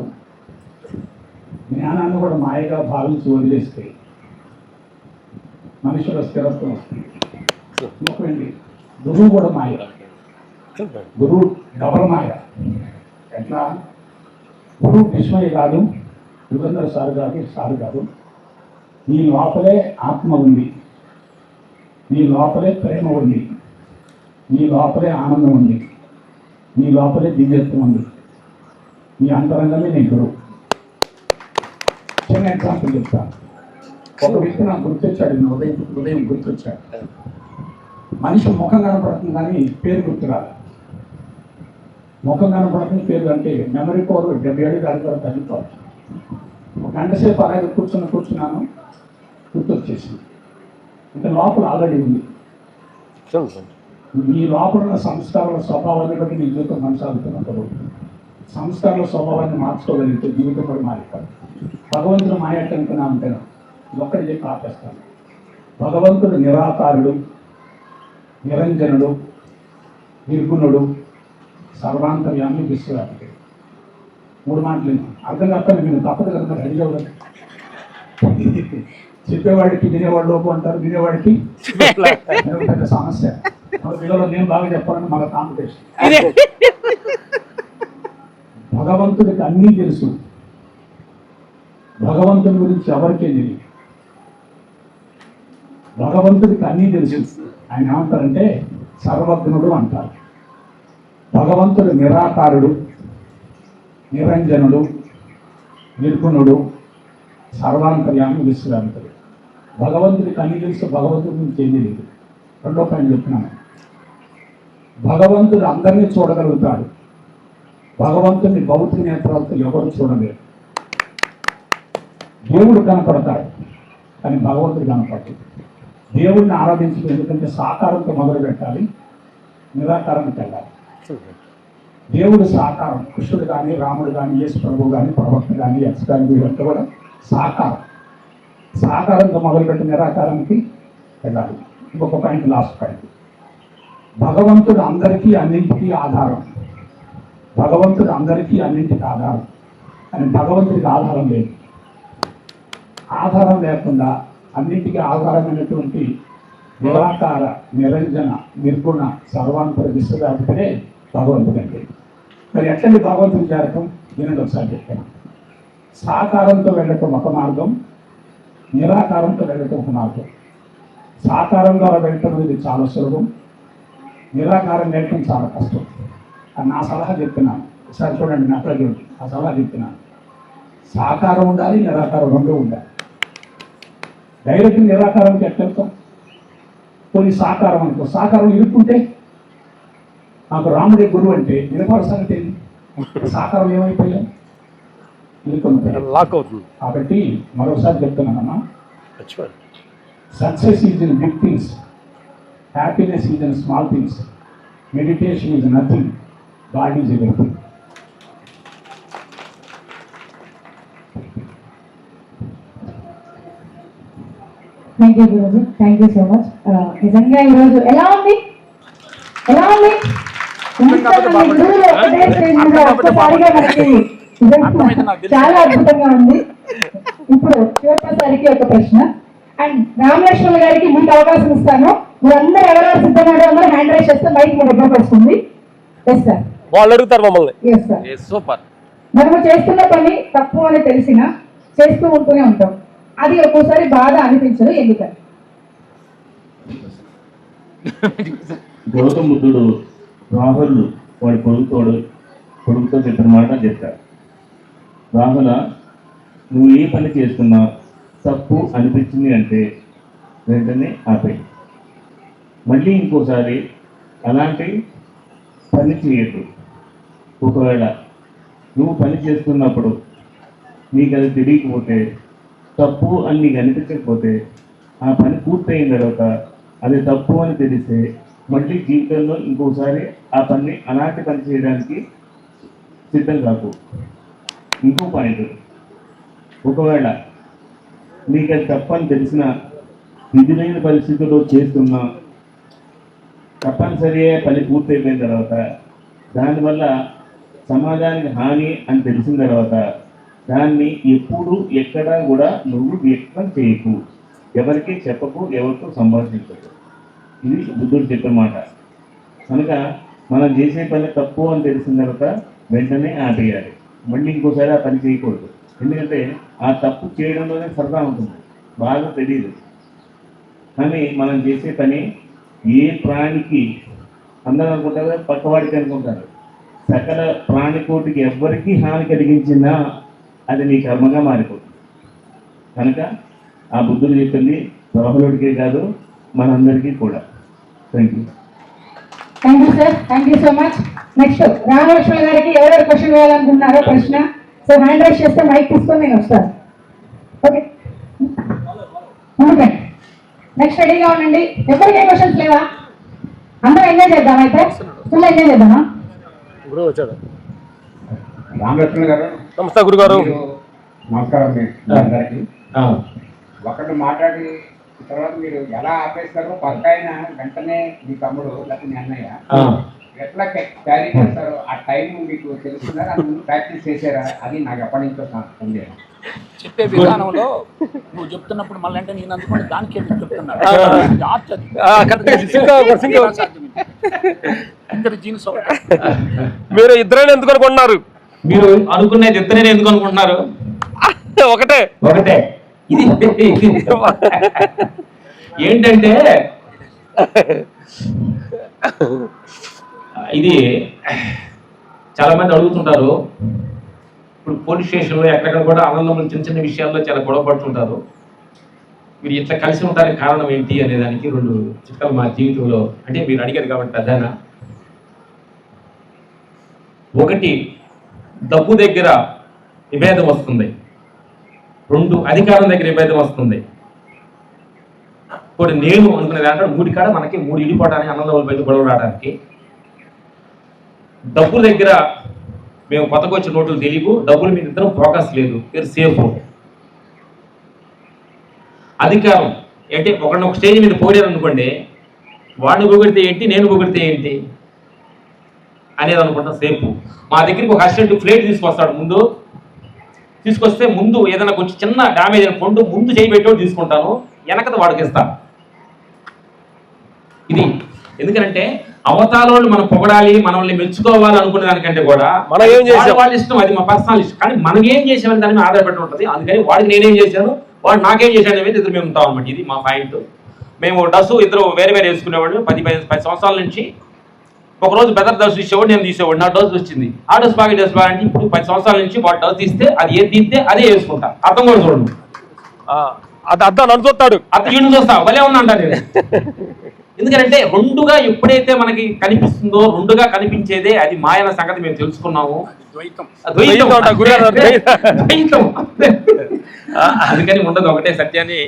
జ్ఞానాన్ని కూడా మాయగా భావించి వదిలేస్తే మనుషుల స్థిరత్వం వస్తుంది. ఎందుకండి, గురువు కూడా మాయ, గురువు డబల్ మాయ. ఎట్లా? గురువు విస్మయ కాదు, యుగంధర్ సార్ కాదు, సార్ కాదు. నీ లోపలే ఆత్మ ఉంది, నీ లోపలే ప్రేమ ఉంది, నీ లోపలే ఆనందం ఉంది, నీ లోపలే దివ్యత్వం ఉంది. నీ అంతరంగమే నీ గురువు. చిన్న ఎగ్జాంపుల్ చెప్తాను. ఒక వ్యక్తి నాకు గుర్తొచ్చాడు, ఉదయం గుర్తొచ్చాడు. మనిషి ముఖం కనపడుతుంది కానీ పేరు గుర్తురాలి. ముఖం కనపడుతుంది, పేరు అంటే మెమరీ పవర్ 77 దాని తర్వాత తగ్గిపోవాలి. ఒక గంట సేపు అలాగే కూర్చున్నాను, గుర్తొచ్చేసింది. అంటే లోపల ఆల్రెడీ ఉంది. ఈ లోపల ఉన్న సంస్కారాల స్వభావాన్ని బట్టి నీ జీవితం కొనసాగుతున్నప్పుడు సంస్కారాల స్వభావాన్ని మార్చుకోగలిగితే జీవితం కూడా మారిపోతుంది. భగవంతుడు మాయట అనుకున్నా ఉంటాను, ఒక్కటి చెప్పి ఆపేస్తాను. భగవంతుడు నిరాకారుడు, నిరంజనుడు, నిర్గుణుడు, సర్వాంతర్యామి, విశ్వవ్యాపకుడు. 3 మాటలు అర్థం కాక నేను తప్పదు కనుక రెడీ అవ్వదు. చెప్పేవాడికి వినేవాడు లోపు అంటారు, వినేవాడికి పెద్ద సమస్య. మన పిల్లలు నేను బాగా చెప్పాలని మన కాంపిటీషన్. భగవంతుడికి అన్నీ తెలుసు, భగవంతుని గురించి ఎవరికే తెలియదు. భగవంతుడికి అన్నీ తెలుసు. ఆయన ఏమంటారంటే సర్వజ్ఞుడు అంటారు. భగవంతుడు నిరాకారుడు, నిరంజనుడు, నిర్గుణుడు, సర్వాంతర్యామి, విశ్వవ్యాపకుడు. భగవంతుడికి అన్ని తెలుసు, భగవంతుడి గురించి ఏం తెలియదు. 2వ పాయింట్ చెప్తున్నాను. భగవంతుడు అందరినీ చూడగలుగుతాడు, భగవంతుడిని భౌతిక నేత్రాలతో ఎవరు చూడలేరు. దేవుడు కనపడతాడు కానీ భగవంతుడు కనపడదు. దేవుడిని ఆరాధించడం ఎందుకంటే సాకారంతో మొదలు పెట్టాలి, నిరాకారానికి వెళ్ళాలి. దేవుడు సాకారం, కృష్ణుడు కానీ, రాముడు కానీ, యేసు ప్రభు కానీ, ప్రవక్త కానీ, యక్ష కానీ, వీళ్ళంతా కూడా సాకారం. సాకారంతో మొదలుపెట్టి నిరాకారానికి వెళ్ళాలి. ఇంకొక పాయింట్, లాస్ట్ పాయింట్. భగవంతుడు అందరికీ అన్నింటికీ ఆధారం. భగవంతుడు అందరికీ అన్నింటికి ఆధారం కానీ భగవంతుడికి ఆధారం లేదు. ఆధారం లేకుండా అన్నింటికీ ఆధారమైనటువంటి నిరాకార, నిరంజన, నిర్గుణ, సర్వాంతర, విశ్వవ్యాపకుడే భగవంతుడు అంటే. మరి ఎట్లండి భగవంతుని చేరటం? వినండి ఒకసారి చెప్తాను. సాకారంతో వెళ్ళటం ఒక మార్గం, నిరాకారంతో వెళ్ళటం ఒక మార్గం. సాకారం ద్వారా వెళ్ళటం అనేది చాలా సులభం, నిరాకారం వెళ్ళటం చాలా కష్టం. అని నా సలహా చెప్తున్నాను. ఒకసారి చూడండి, నా ప్రజలు ఆ సలహా చెప్తున్నాను. సాకారం ఉండాలి, నిరాకారం 2 ఉండాలి. డైరెక్ట్ నిరాకారానికి ఎట్లెళ్తాం? కొన్ని సాకారం అనుకో, సాకారం ఇరుక్కుంటే నాకు రాముడే గురువు అంటే నిలబడ సంగతి ఏంటి? సాకారం ఏమైపోయాం? లాక్ అవుతుంది. కాబట్టి మరోసారి చెప్తున్నానమ్మా, success is in big things, happiness is in small things, meditation is nothing, God is everything. Thank you Guruji, thank you so much. నిజంగా ఈరోజు ఎలా ఉంది? ఎలా ఉంది? గురువులు ఒకటే స్టేజ్ మీద ఒక్కసారిగా మనకి చాలా అద్భుతంగా ఉంది. ఇప్పుడు శివప్రసాద్కి ఒక ప్రశ్న అండ్ రామలక్ష్మణ్ గారికి మీకు అవకాశం ఇస్తాను. మీరందరూ ఎవరెవరు సిద్ధంగా అందరూ హ్యాండ్ రైజ్ చేస్తే మైక్ మీ దగ్గరకు వస్తుంది. ఎస్ సార్, వాళ్ళు అడుగుతారు మమ్మల్ని. Yes sir. సూపర్. మనము చేస్తున్న పని తప్పు అని తెలిసినా చేస్తూ ఉంటూనే ఉంటాం. అది ఒక్కోసారి బాధ అనిపించదు, ఎందుకని? గౌతమ బుద్ధుడు రాహుల్ వాడి కొడుకుతో చెప్పిన మాట చెప్తాడు. రాహుల, నువ్వు ఏ పని చేస్తున్నా తప్పు అనిపించింది అంటే వెంటనే ఆపేయి. మళ్ళీ ఇంకోసారి అలాంటి పని చేయద్దు. ఒకవేళ నువ్వు పని చేస్తున్నప్పుడు నీకు అది తెలియకపోతే, తప్పు అని నీకు అనిపించకపోతే, ఆ పని పూర్తయిన తర్వాత అది తప్పు అని తెలిస్తే మళ్ళీ జీవితంలో ఇంకోసారి ఆ పని అలాంటి పని చేయడానికి సిద్ధం కాకు. ఇంకో పాయింట్, ఒకవేళ నీకు అది తప్పని తెలిసిన విధులైన పరిస్థితుల్లో చేస్తున్నా తప్పనిసరి పని పూర్తయిపోయిన తర్వాత దానివల్ల సమాజానికి హాని అని తెలిసిన తర్వాత దాన్ని ఎప్పుడు ఎక్కడా కూడా నువ్వు వ్యక్తం చేయకు, ఎవరికి చెప్పకు, ఎవరితో సంభాషించకు. ఇది బుద్ధుడు చెప్పిన మాట. కనుక మనం చేసే పని తప్పు అని తెలిసిన తర్వాత వెంటనే ఆపేయాలి. మళ్ళీ ఇంకోసారి ఆ పని చేయకూడదు. ఎందుకంటే ఆ తప్పు చేయడంలోనే సరదా ఉంటుంది, బాగా తెలియదు. కానీ మనం చేసే పని ఏ ప్రాణికి, అందరూ అనుకుంటారు పక్కవాడికి అనుకుంటారు, సకల ప్రాణికోటికి ఎవ్వరికీ హాని కలిగించినా అది నీ కర్మగా మారిపోతుంది. కనుక ఆ బుద్ధుడు చెప్పింది రాహులుడికే కాదు మనందరికీ కూడా. Thank you. Thank you sir, thank you so much. Next Ramalakshman గారికి ఎవరెవరు క్వశ్చన్ వేయాలనుకుంటున్నారో ప్రశ్న, సో హ్యాండ్ రైజ్ చేస్తే మైక్ తీసుకొని నేను వస్తాను. ఓకే, నెక్స్ట్ రెడీగా ఉండండి. ఎవరికి ఏ క్వశ్చన్స్ లేవా? అందరూ ఎంజాయ్ చేద్దాం, అయితే ఫుల్ ఎంజాయ్ చేద్దామా? గురువు వచ్చాడు. రామలక్ష్మణ్ గారు నమస్తే గురుగారు. నమస్కారం. ఒకటి మాట్లాడి తర్వాత మీరు ఎలా ఆపేస్తారో పక్క ఆయన వెంటనే మీ తమ్ముడు లేకపోతే మీ అన్నయ్య ఎట్లా క్యారీ చేస్తారో ఆ టైం మీకు తెలుస్తుందా, అది ముందు ప్రాక్టీస్ చేశారా? అది నాకు ఎప్పటి నుంచో ఉంది. చెప్పే విధానంలో నువ్వు చెప్తున్నప్పుడు మళ్ళీ అంటే నేను అందుకొని దానికి చెప్తున్నాను. అందరి జీన్స్ మీరు ఇద్దరైనా ఎందుకు అనుకుంటున్నారు? మీరు అనుకునేది ఇద్దరే ఎందుకు అనుకుంటున్నారు? ఒకటే ఒకటే. ఇది ఏంటంటే ఇది చాలా మంది అడుగుతుంటారు. ఇప్పుడు పోలీస్ స్టేషన్లో ఎక్కడెక్కడ కూడా అన్నదమ్ములు చిన్న చిన్న విషయాల్లో చాలా గొడవ పడుతుంటారు. మీరు ఇట్లా కలిసి ఉంటానికి కారణం ఏంటి అనే దానికి 2 చిట్కాలు మా జీవితంలో, అంటే మీరు అడిగారు కాబట్టి ప్రధాన. ఒకటి, డబ్బు దగ్గర విభేదం వస్తుంది. 2, అధికారం దగ్గర విభేదం వస్తుంది. ఇప్పుడు నేను అనుకునే దాంట్లో 3 కాడ మనకి 3 ఇడిపోవడానికి, అన్నదమ్ముల పైన గొడవ రావడానికి. డబ్బు దగ్గర మేము కొత్తగా వచ్చిన నోట్లు తెలియవు, డబ్బుల మీద ఇద్దరం ఫోకస్ లేదు, మీరు సేఫ్. అధికారం అంటే ఒకరిని ఒక స్టేజ్ మీద పోయారు అనుకోండి, వాడిని పొగిడితే ఏంటి, నేను పొగిడితే ఏంటి అనేది అనుకుంటా సేఫ్. మా దగ్గరికి ఒక అసిస్టెంట్ ప్లేట్ తీసుకొస్తాడు. ముందు తీసుకొస్తే ముందు ఏదైనా కొంచెం చిన్న డ్యామేజ్ అయిన పండు ముందు చేయబెట్టో తీసుకుంటాను, వెనకది వాడికి ఇస్తాను. ఇది ఎందుకంటే అవతారాలు మనం పొగడాలి, మనల్ని మెచ్చుకోవాలి అనుకునే దానికంటే కూడా మనం ఏం చేసాం వాళ్ళ ఇష్టం, అది మా పర్సనల్ ఇష్టం. కానీ మనం ఏం చేసామని దాని మీద ఆధారపడి ఉంటుంది. అందుకని వాడికి నేనేం చేశాను, వాడు నాకేం చేశాను అనేది ఇద్దరు మేము ఉంటాం అనమాట. ఇది మా పాయింట్. మేము డ్రెస్ ఇద్దరు వేరే వేరే వేసుకునేవాళ్ళు. 10 సంవత్సరాల నుంచి ఒకరోజు బెదర్ డ్రెస్ తీసేవాడు, నేను తీసేవాడు. నా డ్రెస్ వచ్చింది, ఆ డ్రెస్ బాగా డ్రెస్ బాగా అంటే ఇప్పుడు 10 సంవత్సరాల నుంచి వాడు డ్రెస్ తీస్తే అది ఏది తీస్తే అదే వేసుకుంటా. అర్థం కూడా చూడండి, అది అర్థం నన్ను చూస్తాడు, అర్థం ఇల్లు చూస్తా భలే ఉన్నా అంటారు. ఎందుకంటే 2గా ఎప్పుడైతే మనకి కనిపిస్తుందో, 2గా కనిపించేదే అది మాయన సంగతి మేము తెలుసుకున్నాము. అందుకని ఉండదు ఒకటే సత్యాన్ని.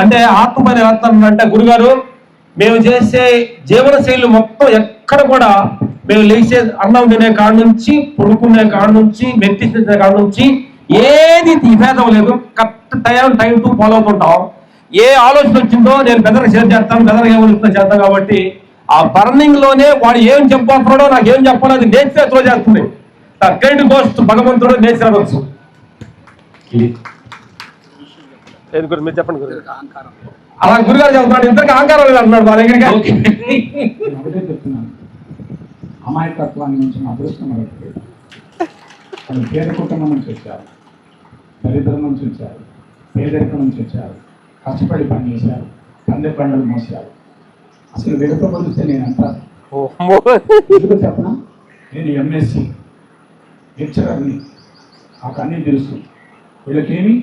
అంటే ఆత్మపరివర్తన అంటే గురుగారు మేము చేసే జీవన శైలి మొత్తం ఎక్కడ కూడా మేము లేచే అన్నం తినే కాడ నుంచి, పడుకునే కాడ నుంచి, మెట్టించే కాడ నుంచి ఏది విభేదం లేదు. కరెక్ట్ టైం టు ఫాలో అవుతుంటాం. ఏ ఆలోచన వచ్చిందో నేను బెదర్ షేర్ చేస్తాను, బెదర్ ఏమవుతుందో చేస్తాను. కాబట్టి ఆ బర్నింగ్ లోనే వాడు ఏం చెప్పాలో నాకు ఏం చెప్పాలో అది నేచర్ త్రో చేస్తుంది. క్రెడిట్ గోస్ట్ భగవంతుడు నేచర్ అనొచ్చు. మీరు చెప్పండి గురు. అలా గురుగారు చెప్తున్నాడు, ఇంతకు అహంకారం లేదు అంటున్నాడు మా దగ్గర. ఒకటే చెప్తున్నాను, అమాయకత్వాన్ని నుంచి అదృష్టం అడగలేదు. వాళ్ళు పేద కుటుంబం నుంచి వచ్చారు, దరిద్రం నుంచి వచ్చారు, పేదరికం నుంచి వచ్చారు, కష్టపడి పని చేశారు, పందె పండుగలు మోసారు. అసలు వీళ్ళతో పోలిస్తే నేను అంటాను ఎందుకు చెప్పనా, నేను ఎంఎస్సి లెక్చరర్ని, నాకు అన్నీ తెలుసు. వీళ్ళకేమి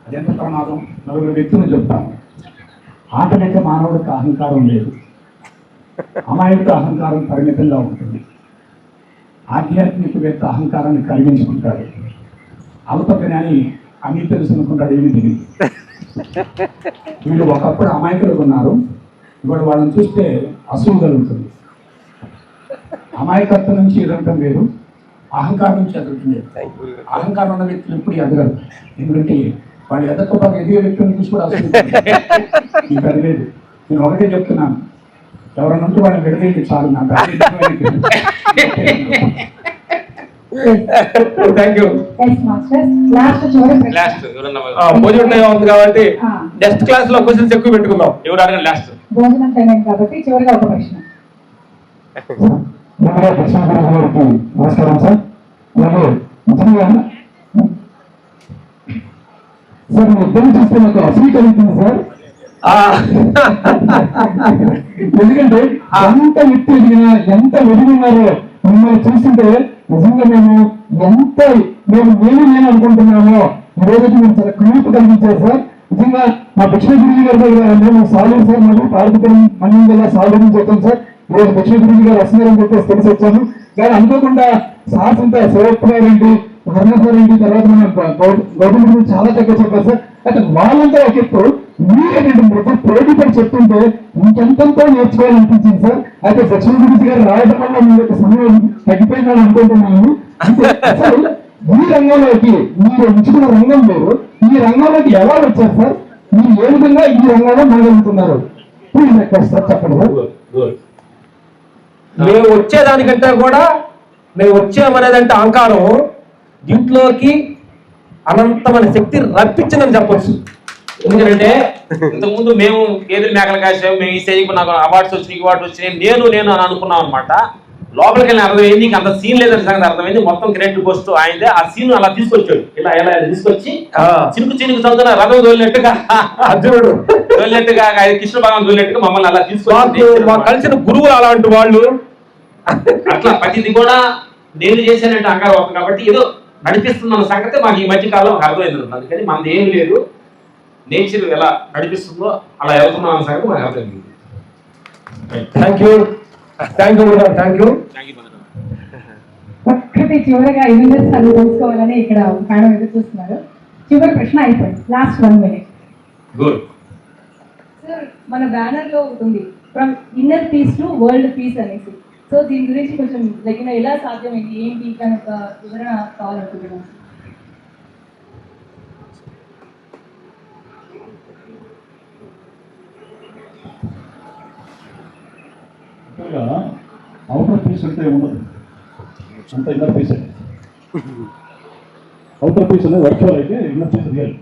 అది ఎంత ప్రమాదం, 4 వ్యక్తులు చెప్తాను. ఆటవిక మానవుడికి అహంకారం లేదు, అమాయక అహంకారం పరిమితంగా ఉంటుంది. ఆధ్యాత్మికవేత్త అహంకారాన్ని కలిగించుకుంటాడు. అల్ప జ్ఞాని అన్నీ తెలుసు అనుకుంటాడు, ఏమి తెలియదు. వీళ్ళు ఒకప్పుడు అమాయకులు ఉన్నారు, ఇప్పుడు వాళ్ళని చూస్తే అసూలు కలుగుతుంది. అమాయకత్వం నుంచి ఎదగటం వేరు, అహంకారం నుంచి ఎదగటం వేరు. అహంకారం ఉన్న వ్యక్తులు ఎప్పుడు ఎదగరు, ఎందుకంటే వాళ్ళు ఎదగకపోతే ఎదిగే వ్యక్తులను చూసి కూడా అసలు మీకు అది లేదు. నేను ఒకటే చెప్తున్నాను, ఎవరైనా ఉంటే వాళ్ళని విడదీయండి చాలు. నాకు భోజనం టైం ఉంది కాబట్టి నెక్స్ట్ క్లాస్ లో క్వశ్చన్స్ ఎక్కువ పెట్టుకుందాం. ఎవరు అడగండి లాస్ట్. భోజనం టైం కాబట్టి చివరిగా ఒక ప్రశ్న. నమస్కారం సార్. సార్ మీ ఇద్దరు చూస్తే నాకు అసలు కలుగుతుంది సార్. ఎందుకంటే ఎంత ఎత్తు ఎదిగినా, ఎంత ఎదిగినారో మిమ్మల్ని చూస్తుంటే నిజంగా మేము నేను అనుకుంటున్నామో ఈ రోజు మేము చాలా క్యూట్ కలిగించారు సార్. నిజంగా మా దక్షిణ గురుజీ గారి దగ్గర మేము సాల్వ్ సార్, మేము పార్వతం మన్యం వల్ల సాల్వ్ నుంచి వచ్చాం సార్. ఈరోజు దక్షిణ గురుజీ గారు వస్తున్నారని చెప్పేసి తెలిసి వచ్చాము. కానీ అనుకోకుండా సార్స్ అంతా శివప్రారేంటి, వర్ణసారేంటి, తర్వాత మన గౌతమ్ గురించి చాలా చక్కగా చెప్పారు సార్. అయితే వాళ్ళంతా ఒక ఎప్పుడు మీరేంటంటే పోటీపడి చెప్తుంటే ఇంకెంతో నేర్చుకోవాలనిపించింది సార్. అయితే దక్షిణ గురించి గారు రావడం వల్ల మీ యొక్క సమయం తగ్గిపోయిందని అనుకుంటున్నాను. అసలు ఈ రంగంలోకి మీరు ఎంచుకున్న రంగం వేరు, ఈ రంగంలోకి ఎలా వచ్చారు సార్? మీరు ఏ విధంగా ఈ రంగంలో మనగలుగుతున్నారు? ప్లీజ్ రిక్వెస్ట్ సార్, చెప్పండి సార్. మేము వచ్చేదానికంటే కూడా మేము వచ్చామనేదంటే అహంకారం, దీంట్లోకి అనంతమైన శక్తి రప్పించిందని చెప్పొచ్చు. ఎందుకంటే ఇంతకుముందు మేము కేంద్ర మేకల కాసాము, మేము ఈ స్టేజ్కి నాకు అవార్డ్స్ వచ్చినాయి, అవార్డు వచ్చినాయి, నేను అని అనుకున్నాం అనమాట. లోపలికి వెళ్ళి అర్థమైంది నీకు అంత సీన్ లేదని సంగతి అర్థమైంది. మొత్తం క్రెడిట్ వస్తూ ఆయనదే. ఆ సీన్ అలా తీసుకొచ్చాడు, ఇలా ఇలా తీసుకొచ్చి చినుకు చదువుతున్న రథం తోలినట్టుగా అర్జునుడు తోలినట్టుగా కృష్ణ భగవాన్ తోలినట్టుగా మమ్మల్ని అలా తీసుకొచ్చి మాకు కలిసిన గురువులు అలాంటి వాళ్ళు. అట్లా ప్రతిది కూడా నేను చేశానంటే అహంకారం అవుతుంది. కాబట్టి ఏదో నడిపిస్తున్న సంగతి మాకు ఈ మధ్య కాలం అర్థమైంది. అందుకని మనది ఏమి లేదు, నేచర్ ఎలా నడిపిస్తుందో అలా వెళ్తున్నాం అన్న సంగతి మాకు అర్థమైంది. Thank you. ఒక్కటి చివరిగా యువెందర్ సార్ తెలుసుకోవాలని ఇక్కడ మేడం ఎదురు చూస్తున్నారు. చివరి ప్రశ్న అయిపోయింది, లాస్ట్ 1 minute. గుడ్ సార్, మన బ్యానర్ లో ఉంటుంది from inner peace to world peace అనేసి. సో దీని గురించి కొంచెం ఎలా సాధ్యమైంది, ఏంటి కనుక వివరణ కావాలనుకుంటున్నాను. అవుటర్ పీస్ అంటే ఉండదు, అంత ఇన్నర్ పీస్ అయితే. అవుటర్ పీస్ అనేది వర్చువల్ అయితే, inner peace real.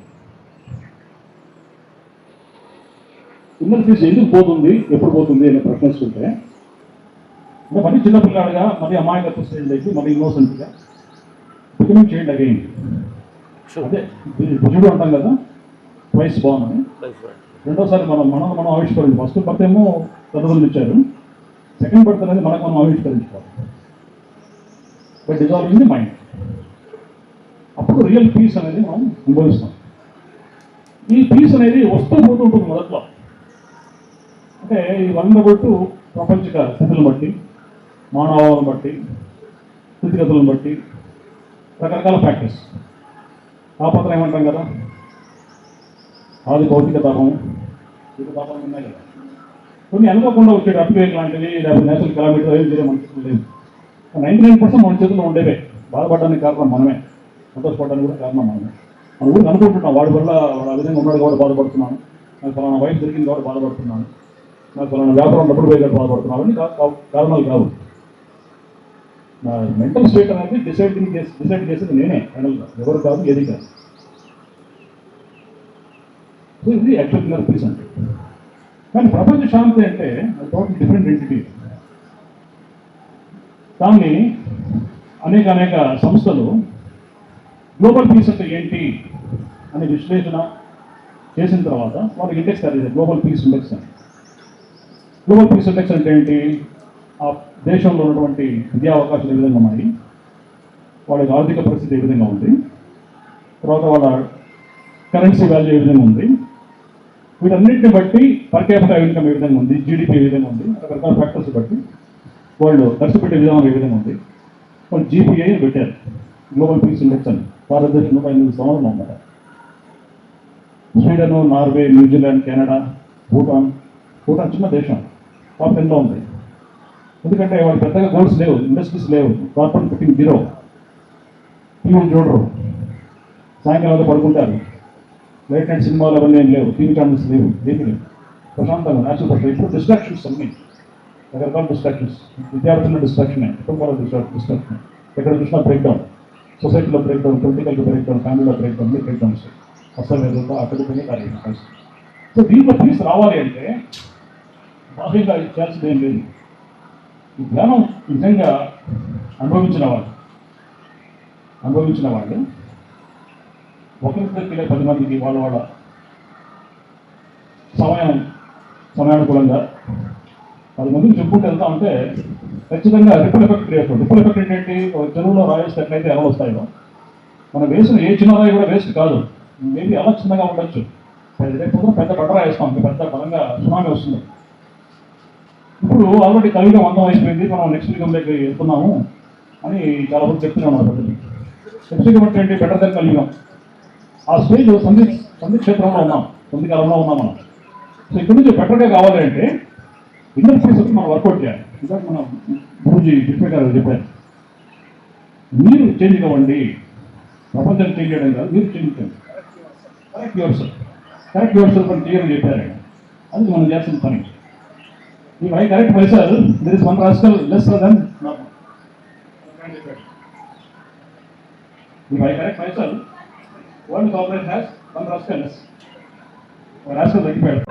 Inner peace ఎందుకు పోతుంది, ఎప్పుడు పోతుంది అనే ప్రశ్నిస్తుంటే, అంటే మళ్ళీ చిన్నపిల్లాడుగా, మళ్ళీ అమాయకత్వ స్టేజ్ అయితే, మళ్ళీ ఇన్నోసెంట్గా బికమింగ్ చేయండి అగైన్. అదే భుజుడు అంటాం కదా, ట్వైస్ బాన్ అని. రెండోసారి మనం ఆవిష్కరించాలి. ఫస్ట్ బర్త్ ఏమో తల్లిదండ్రులు ఇచ్చారు, సెకండ్ బర్త్ అనేది మనకు మనం ఆవిష్కరించుకోవాలి బై డిజాల్వింగ్ ది మైండ్. అప్పుడు రియల్ పీస్ అనేది మనం అనుభవిస్తాం. ఈ పీస్ అనేది వస్తూ పోతూ ఉంటుంది మొదట్లో. అంటే ఈ వల్నరబుల్ ప్రపంచక స్థితులను బట్టి, మానవాలను బట్టి, స్థితిగతులను బట్టి, రకరకాల ఫ్యాక్టర్స్. తాపత్రం ఏమంటాం కదా, ఆది భౌతిక తాపం, ఇది తాపం ఉన్నాయి కదా. కొన్ని అనుకోకుండా వచ్చే అప్వేక్ లాంటివి, లేకపోతే నేషనల్ కిలోమీటర్ ఏం చేయడం మన చేతులు లేదు. 99% మన చేతుల్లో ఉండేవే. బాధపడడానికి కారణం మనమే, సంతోషపడడానికి కూడా కారణం మనమే. మన ఊరికి అనుకుంటున్నాం వాడి వల్ల వాడు ఆ విధంగా ఉన్నాడు కాబట్టి బాధపడుతున్నాను, నాకు ఫలానా వైఫ్ దొరికింది కాబట్టి బాధపడుతున్నాను, నాకు ఫలానా వ్యాపారం డబ్బులు పోయి కాబట్టి బాధపడుతున్నాను. అవన్నీ కారణాలు కావు. నా మెంటల్ స్టేట్ అనేది డిసైడ్ చేసేది నేనే ఫైనల్గా, ఎవరు కాదు, ఏది కాదు. సో ఇది యాక్చువల్ ఇన్నర్ పీస్ అంటే. కానీ ప్రపంచ శాంతి అంటే టోటల్ డిఫరెంట్ ఎంటిటీ. దాన్ని అనేక సంస్థలు గ్లోబల్ పీస్ అంటే ఏంటి అనే విశ్లేషణ చేసిన తర్వాత వాళ్ళకి ఇండెక్స్ తయారు చేశారు, గ్లోబల్ పీస్ ఇండెక్స్ అని. గ్లోబల్ పీస్ ఇండెక్స్ అంటే ఏంటి? ఆ దేశంలో ఉన్నటువంటి విద్యా అవకాశాలు ఏ విధంగా ఉన్నాయి, వాళ్ళకి ఆర్థిక పరిస్థితి ఏ విధంగా ఉంది, తర్వాత వాళ్ళ కరెన్సీ వాల్యూ ఏ విధంగా ఉంది, వీటన్నిటిని బట్టి పర్ క్యాపిటల్ ఇన్కమ్ ఏ విధంగా ఉంది, జీడిపి ఏ విధంగా ఉంది, రకరకాల ఫ్యాక్టర్స్ బట్టి వాళ్ళు ఖర్చు పెట్టే విధానం ఏ విధంగా ఉంది, వాళ్ళు జీపీఐ పెట్టారు, గ్లోబల్ పీస్ ఇండెక్స్ అని. భారతదేశంలో 8 సంవత్సరాలు ఉన్నారు. Sweden, Norway, New Zealand, Canada, Bhutan చిన్న దేశం, టాప్ 10లో ఉంది. ఎందుకంటే వాళ్ళు పెద్దగా గోల్స్ లేవు, ఇండస్ట్రీస్ లేవు, కార్పొరేట్ ఫిట్టింగ్ జీరో, టీవీలు చూడరు, సాయంకాలం పడుకుంటారు, లైట్ నైట్ సినిమాలు అవన్నీ ఏం లేవు, టీవీ ఛానల్స్ లేవు, ఏమీ లేవు, ప్రశాంతంగా నేచురల్ పర్సన్. ఇప్పుడు డిస్ట్రాక్షన్స్ అన్నీ, రకరకాల డిస్ట్రాక్షన్స్, విద్యార్థుల డిస్ట్రాక్షనే, కుటుంబాల డిస్ట్రాక్షన్, ఎక్కడ చూసినా బ్రేక్ డౌన్, సొసైటీలో break down, political break down, ఫ్యామిలీలో బ్రేక్ డౌన్, బ్రేక్ డౌన్స్, అసలు ఏదో అక్కడికి కార్యక్రమం. సో దీంట్లో పీస్ రావాలి అంటే బాహ్యంగా చేయాల్సింది ఏం లేదు. ఈ జ్ఞానం నిజంగా అనుభవించిన వాళ్ళు ఒకరిద్దరికి 10 మందికి వాళ్ళ సమయానుకూలంగా 10 మందికి చెప్పుకుంటూ వెళ్తా ఉంటే ఖచ్చితంగా రిపుల్ ఎఫెక్ట్ క్రియేట్ అవుతుంది. రిపుల్ ఎఫెక్ట్ ఏంటంటే చెరువులో రాయేస్తే ఎట్లయితే ఎలా వస్తాయో, మనం వేసిన ఏ చిన్న రాయి కూడా వేస్ట్ కాదు. మేబీ అలా చిన్నగా ఉండొచ్చు, రేపు పెద్ద బండరా వేస్తాం, పెద్ద బలంగా సునామీ వస్తుంది. ఇప్పుడు ఆల్రెడీ కలియుగం అందం అయిపోయింది, మనం నెక్స్ట్ యుగంలోకి వెళ్తున్నాము అని చాలా మంది చెప్తూనే ఉన్నారు పెద్దలు. నెక్స్ట్ యుగం అంటే బెటర్ దెన్ కలియుగం. ఆ స్టేజ్ సంధి క్షేత్రంలో ఉన్నాం, సంధి కాలంలో ఉన్నాం మనం. సో ఇక్కడ నుంచి బెటర్గా కావాలి అంటే ఇన్నర్ పీస్ వచ్చి మనం వర్కౌట్ చేయాలి. ఇంకా మనం గురూజీ డిప్యూటీ గారు చెప్పారు, మీరు చేంజ్ కావండి, ప్రపంచాన్ని చేంజ్ చేయడం కాదు, మీరు చేంజ్ చేయండి. కరెక్ట్ యువర్ సెల్ఫ్ అని క్లియర్గా చెప్పారు. అది మనం చేయాల్సిన పని. ఈ వై కరెక్ట్ పైసలు there is one rascal less then ఈ వై కరెక్ట్ పైసలు world corporate has one rascal less. Rascal తగ్గిపోయాడు.